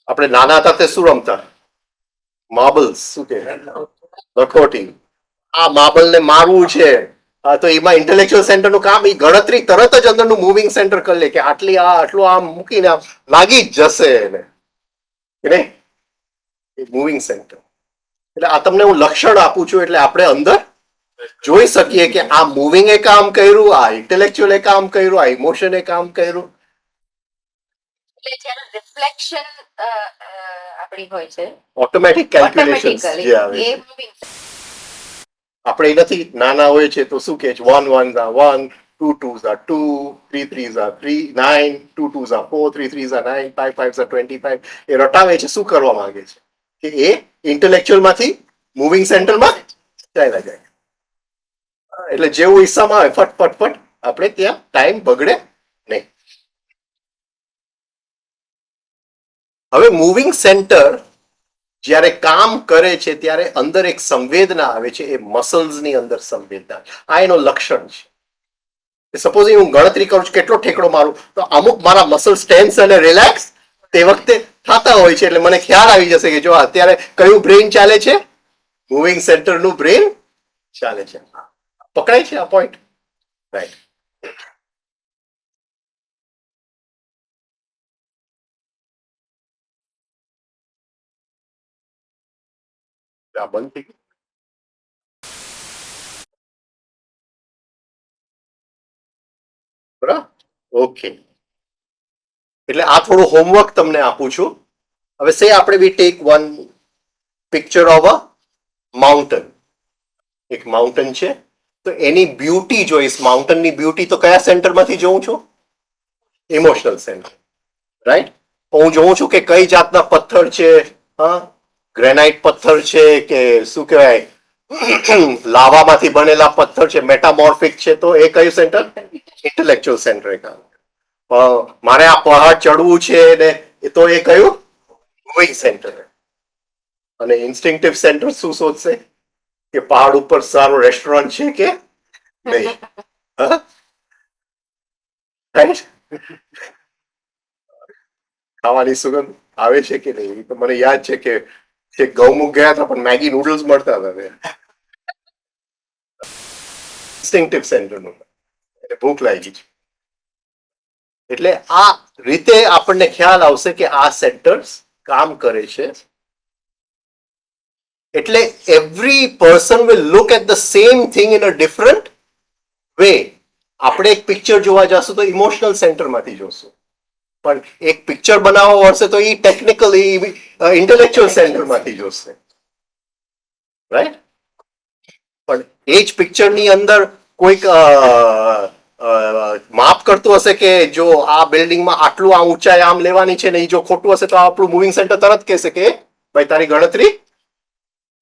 [SPEAKER 1] આપણે નાના હતા તે શું રમતા? માર્બલ્સ, શું કે લખોટી. આ માર્બલ ને મારવું છે. હા, તો એમાં ઇન્ટેલેક્ચ્યુઅલ સેન્ટર નું કામ, એ ગણતરી તરત જ અંદરનું મૂવિંગ સેન્ટર કરી લે કે આટલી આ આટલું આમ મૂકીને આમ લાગી જ જશે એને. કે નહીં? એ મૂવિંગ સેન્ટર. એટલે આ તમને હું લક્ષણ આપું છું એટલે આપણે અંદર જોઈ શકીએ કે આ મૂવિંગ એ કામ કર્યું, આ ઇન્ટેલેક્ચ્યુઅલ એ કામ કર્યું, આ ઇમોશન એ કામ કર્યું.
[SPEAKER 5] એટલે જ્યારે રિફ્લેક્શન આપણી હોય છે
[SPEAKER 1] ઓટોમેટિક કેલ્ક્યુલેશન્સ જે આવે
[SPEAKER 5] એ
[SPEAKER 1] છે.
[SPEAKER 5] મૂવિંગ
[SPEAKER 1] આપણે એ નથી, નાના હોય છે તો શું કે છે 1 1s are 1, 2 2s are 2, 3 3s are 3, 9, 2 2s are 4, 3 3s are 9, 5 5s are 25. એ રટાવે છે, શું કરવા માંગે છે કે એ ઇન્ટેલેક્ચ્યુઅલ માંથી મૂવિંગ સેન્ટરમાં ચાલ્યા જાય. એટલે જેવું હિસ્સામાં આવે ફટ ફટ ફટ આપણે ત્યાં ટાઈમ બગડે નહીં. હવે મૂવિંગ સેન્ટર જ્યારે કામ કરે છે ત્યારે અંદર એક સંવેદના આવે છે, એ મસલ્સ ની અંદર સંવેદના. આ એનો લક્ષણ છે. સપોઝ હું ગણતરી કરું છું કેટલો ઠેકડો મારું, તો અમુક મારા મસલ્સ ટેન્સ અને રિલેક્સ તે વખતે થતા હોય છે. એટલે મને ખ્યાલ આવી જશે કે જો અત્યારે કયું બ્રેઇન ચાલે છે? મૂવિંગ સેન્ટર નું બ્રેઇન ચાલે છે. પકડાય છે આ પોઈન્ટ? રાઈટ. આ બંધ થઈ ગયું. બરાબર? ઓકે. એટલે આ થોડું હોમવર્ક તમને આપું છું. હવે સે આપણે we take one picture of a માઉન્ટન. એક માઉન્ટન છે, તો એની બ્યુટી જોઈશ. માઉન્ટનની બ્યુટી તો કયા સેન્ટરમાંથી જોઉં છું? Emotional centre. રાઈટ? હું જોઉં છું કે કઈ જાતના પથ્થર છે. હા, ગ્રેનાઇટ પથ્થર છે કે શું કહેવાય લાવામાંથી બનેલા પથ્થર છે, મેટામોર્ફિક છે, તો એ કયું સેન્ટર? Intellectual centre. મારે આ પહાડ ચડવું છે ને એ તો એ કયું? Moving centre. અને ઇન્સ્ટિંક્ટિવ સેન્ટર શું શોધશે કે પહાડ ઉપર સારું રેસ્ટોરન્ટ છે કે નહીં? ખાવાની સુગંધ આવે છે કે નહીં? તો મને યાદ છે કે ગૌમુખ ગયા હતા પણ મેગી નૂડલ્સ મળતા હતા. ઇન્સ્ટિંક્ટિવ સેન્ટર નું, એટલે ભૂખ લાગી છે. એટલે આ રીતે આપણને ખ્યાલ આવશે કે આ સેન્ટર્સ કામ કરે છે. એટલે every person will look at the same thing in a different way. આપણે એક પિક્ચર જોવા જશું તો ઇમોશનલ સેન્ટરમાંથી જોશું, પણ એક પિક્ચર બનાવવા પડશે તો એ ટેકનિકલી ઇન્ટેલેક્ચ્યુઅલ સેન્ટરમાંથી જોશે. રાઈટ? પણ એ જ પિક્ચરની અંદર કોઈક માપ કરતું હશે કે જો આ બિલ્ડિંગમાં આટલું આ ઊંચાઈ આમ લેવાની છે ને, એ જો ખોટું હશે તો આપણું મૂવિંગ સેન્ટર તરત કહેશે કે ભાઈ તારી ગણતરી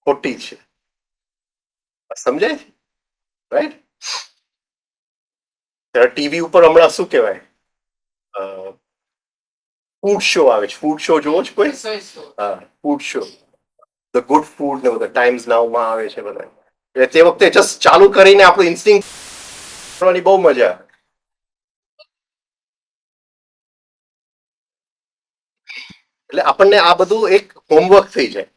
[SPEAKER 1] ખોટી છે. સમજાય છે? રાઈટ? ટીવી ઉપર હમણાં શું કહેવાય ફૂડ શો આવે છે, ફૂડ શો જોવો છો કોઈ?
[SPEAKER 3] રસોઈ શું?
[SPEAKER 1] હા, food show, the good food ને બધા ટાઈમ્સ નાઉમાં આવે છે બધા. એટલે તે વખતે જસ્ટ ચાલુ કરીને આપણું ઇન્સ્ટિંક્ટ કરવાની બહુ મજા આવે. એટલે આપણને આ બધું એક હોમવર્ક થઈ જાય.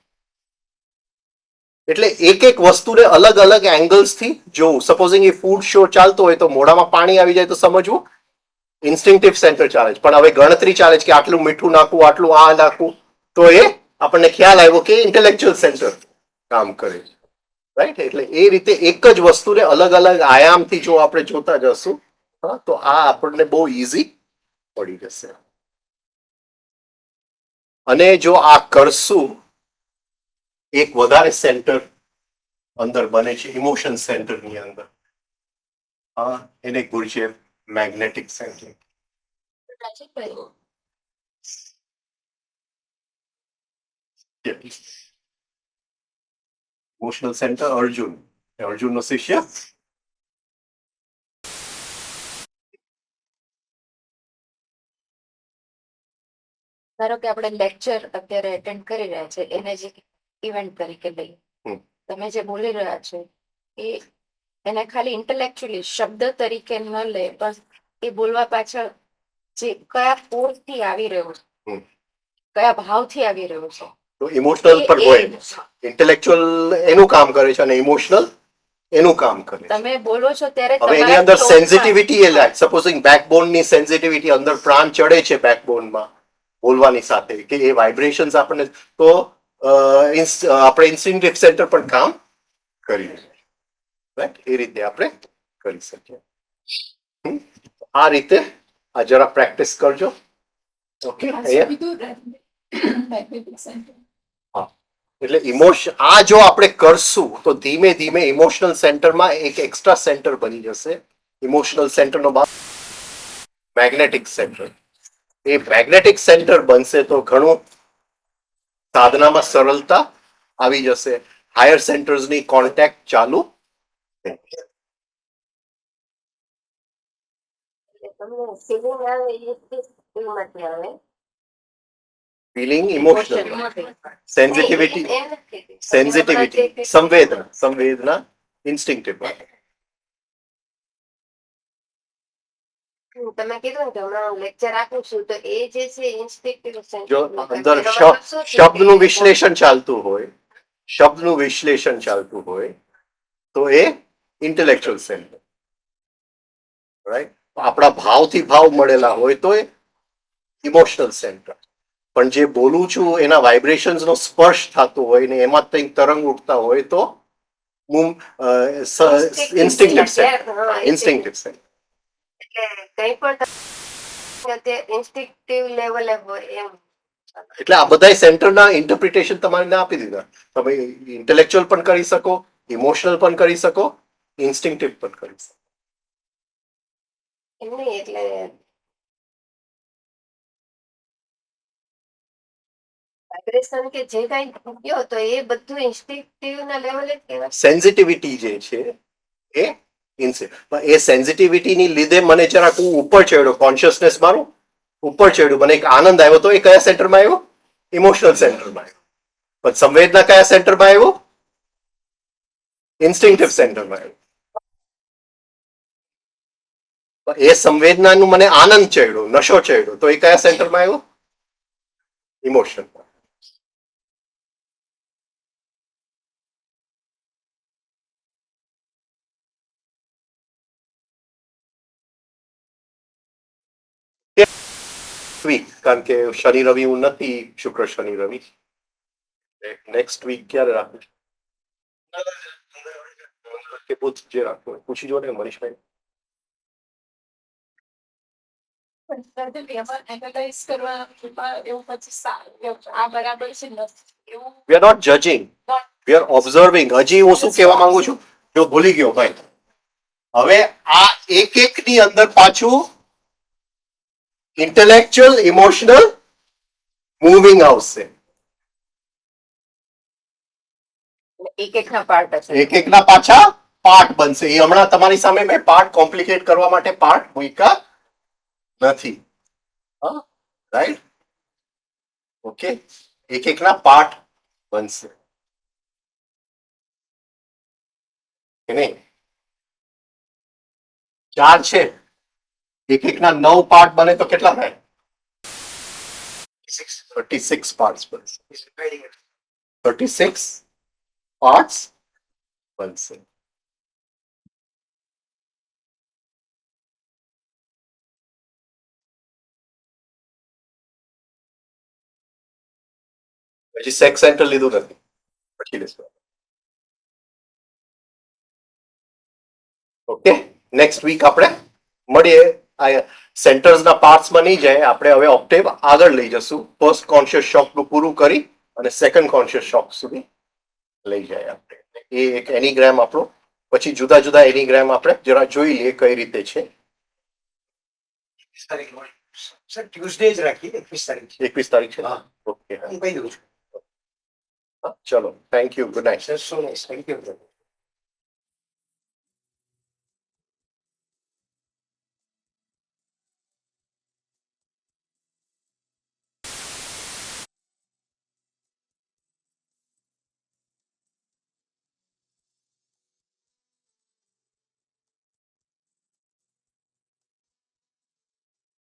[SPEAKER 1] એટલે એક એક વસ્તુને અલગ અલગ એંગલ્સ થી જોવું. સપોઝિંગ એ ફૂડ શો ચાલતો હોય તો મોઢામાં પાણી આવી જાય તો સમજવું ઇન્સ્ટિંક્ટિવ સેન્ટર ચાલે છે. પણ હવે ગણતરી ચાલે છે કે આટલું મીઠું નાખવું, આટલું આ નાખવું, તો એ આપણને ખ્યાલ આવ્યો કે ઇન્ટેલેક્ચ્યુઅલ સેન્ટર કામ કરે છે. રાઈટ? એટલે એ રીતે એક જ વસ્તુને અલગ અલગ આયામથી જો આપણે જોતા જશું, હા, તો આ આપણને બહુ ઇઝી પડી જશે. અને જો આ કરશું, એક વધારે સેન્ટર અંદર બને છે ઇમોશન સેન્ટરની અંદર. હા, એને ગુરજે મેગ્નેટિક સેન્ટર. ઇમોશનલ સેન્ટર અર્જુનનો શિષ્ય.
[SPEAKER 5] ધારો કે આપણે લેક્ચર અત્યારે એટેન્ડ કરી રહ્યા છે, એને જે ઇવેન્ટ તરીકે લઈ,
[SPEAKER 1] હમ.
[SPEAKER 5] તમે જે બોલી રહ્યા છો એ એને ખાલી ઇન્ટેલેક્ચ્યુઅલી શબ્દ તરીકે ન લે, પણ એ બોલવા પાછળ જે કયા ફોર્સથી આવી રહ્યો છે,
[SPEAKER 1] હમ.
[SPEAKER 5] કયા ભાવથી આવી રહ્યો છે,
[SPEAKER 1] તો ઇમોશનલ પણ હોય, ઇન્ટેલેક્ચ્યુઅલ એનું કામ કરે છે અને ઇમોશનલ એનું કામ કરે છે.
[SPEAKER 5] તમે બોલો છો ત્યારે
[SPEAKER 1] હવે એની
[SPEAKER 5] તમારા
[SPEAKER 1] અંદર
[SPEAKER 5] ટોનમાં-
[SPEAKER 1] સેન્સિટિવિટી એ લાગે. સપોઝિંગ બેકબોન ની સેન્સિટિવિટી અંદર પ્રાણ ચડે છે બેકબોનમાં બોલવાની સાથે, કે એ વાઇબ્રેશન્સ આપણને, તો આપણે ઇન્સ્ટિંક્ટિવ સેન્ટર પણ કામ કરી રાઈટ. એ રીતે આપણે કરી શકીએ. હમ? આ રીતે આ જરા પ્રેક્ટિસ કરજો. ઓકે, એટલે આ જો આપણે કરશું તો ધીમે ધીમે ઇમોશનલ સેન્ટરમાં એક એક્સ્ટ્રા સેન્ટર બની જશે. ઇમોશનલ સેન્ટરનો ભાગ મેગ્નેટિક સેન્ટર. એ મેગ્નેટિક સેન્ટર બનશે તો ઘણું સાધનામાં સરળતા આવી જશે. હાયર સેન્ટર્સની કોન્ટેક્ટ ચાલુ થઈ જશે.
[SPEAKER 6] તમને feeling આવે એ ફીલમાંથી આવે.
[SPEAKER 1] ફિલિંગ ઇમોશનલ, સેન્સિટિવિટી,
[SPEAKER 6] એ નથી કીધું.
[SPEAKER 1] સેન્સિટિવિટી, સંવેદના ઇન્સ્ટિંક્ટિવ.
[SPEAKER 6] તમે કીધું ને કે હમણાં હું લેક્ચર આપું છું તો એ જે છે ઇન્સ્ટિંક્ટિવ
[SPEAKER 1] જો અંદર શબ્દનું વિશ્લેષણ ચાલતું હોય, શબ્દનું વિશ્લેષણ ચાલતું હોય તો એ ઇન્ટેલેક્ચ્યુઅલ સેન્ટર. રાઈટ? આપણા ભાવથી ભાવ મળેલા હોય તો એ ઇમોશનલ સેન્ટર. પણ જે બોલું છું એના વાઇબ્રેશન્સ નો સ્પર્શ થતો હોય ને એમાં કંઈક તરંગ ઉઠતા હોય તો ઇન્સ્ટિંક્ટિવ સેન્ટર. ઇન્સ્ટિંક્ટિવ સેન્ટર.
[SPEAKER 6] એટલે કઈ પણ ઇન્સ્ટિંક્ટિવ લેવલે હોય એમ.
[SPEAKER 1] એટલે આ બધા સેન્ટરના ઇન્ટરપ્રિટેશન તમારે આપી દીધા. તમે ઇન્ટેલેક્ચ્યુઅલ પણ કરી શકો, ઇમોશનલ પણ કરી શકો, ઇન્સ્ટિંક્ટિવ પણ કરી શકો.
[SPEAKER 6] એમ નહીં, એટલે વાઇબ્રેશન કે જે કઈ કયો તો એ બધું ઇન્સ્ટિંક્ટિવ ના લેવલે જ કહેવાય.
[SPEAKER 1] સેન્સિટિવિટી જે છે એ એ સેન્સિટિવિટીની લીધે મને જરાક હું ઉપર ચડ્યો, કોન્શિયસનેસ મારું ઉપર ચડ્યું, મને એક આનંદ આવ્યો, તો એ કયા સેન્ટરમાં આવ્યો? ઇમોશનલ સેન્ટરમાં આવ્યો. પણ સંવેદના કયા સેન્ટરમાં આવ્યો? ઇન્સ્ટિંક્ટિવ સેન્ટરમાં આવ્યો. એ સંવેદનાનું મને આનંદ ચડ્યો, નશો ચડ્યો, તો એ કયા સેન્ટરમાં આવ્યો? ઇમોશન. વીક, કારણ કે શનિ રવિ હું નથી, શુક્ર શનિ રવિ. નેક્સ્ટ વીક ક્યારે રાખું છું? કે બુધ જે રાખવું હોય પૂછી જો ને મનીષભાઈ.
[SPEAKER 2] એનાલાઇઝ કરવા એવું પછી આ બરાબર છે નથી એવું
[SPEAKER 1] We are not judging, we are observing. હજી હું શું કહેવા માંગુ છું, જો ભૂલી ગયો ભાઈ. હવે આ એક એક ની અંદર પાછું ઇન્ટેલેક્ચ્યુઅલ, ઇમોશનલ, મૂવિંગ આવશે.
[SPEAKER 5] એક એકના પાર્ટ હશે.
[SPEAKER 1] એક એક ના પાછા પાર્ટ બનશે. એ હમણાં તમારી સામે મેં પાર્ટ કોમ્પ્લિકેટ કરવા માટે પાર્ટ મૂક્યા નથી. રાઈટ? ઓકે, એક એકના પાર્ટ બનશે કે નહીં? 4 છે, એક એકના 9 પાર્ટ બને તો કેટલા થાય? 36 પાર્ટ્સ બનશે. 36 પાર્ટ્સ બનશે. હજી સેક્સ સેન્ટર લીધું નથી, પછી લેશું. ઓકે, નેક્સ્ટ વીક આપણે મળીએ. આ સેન્ટર્સના પાર્ટ્સમાં નહીં જાય, આપણે હવે ઓક્ટેવ આગળ લઈ જશું. ફર્સ્ટ કોન્શિયસ શોકનું પૂરું કરી અને સેકન્ડ કોન્શિયસ શોક સુધી લઈ જાય આપણે. એ એક એનીગ્રામ આપણો, પછી જુદા જુદા એનીગ્રામ આપણે જરા જોઈ લઈએ કઈ રીતે છે.
[SPEAKER 7] સર ટ્યુઝડે જ રાખીએ 21 તારીખ
[SPEAKER 1] 21 તારીખ છે.
[SPEAKER 7] હા.
[SPEAKER 1] ઓકે,
[SPEAKER 7] હું કહી દઉં છું
[SPEAKER 1] ચલો, thank you, good night.
[SPEAKER 7] Sir so nice thank you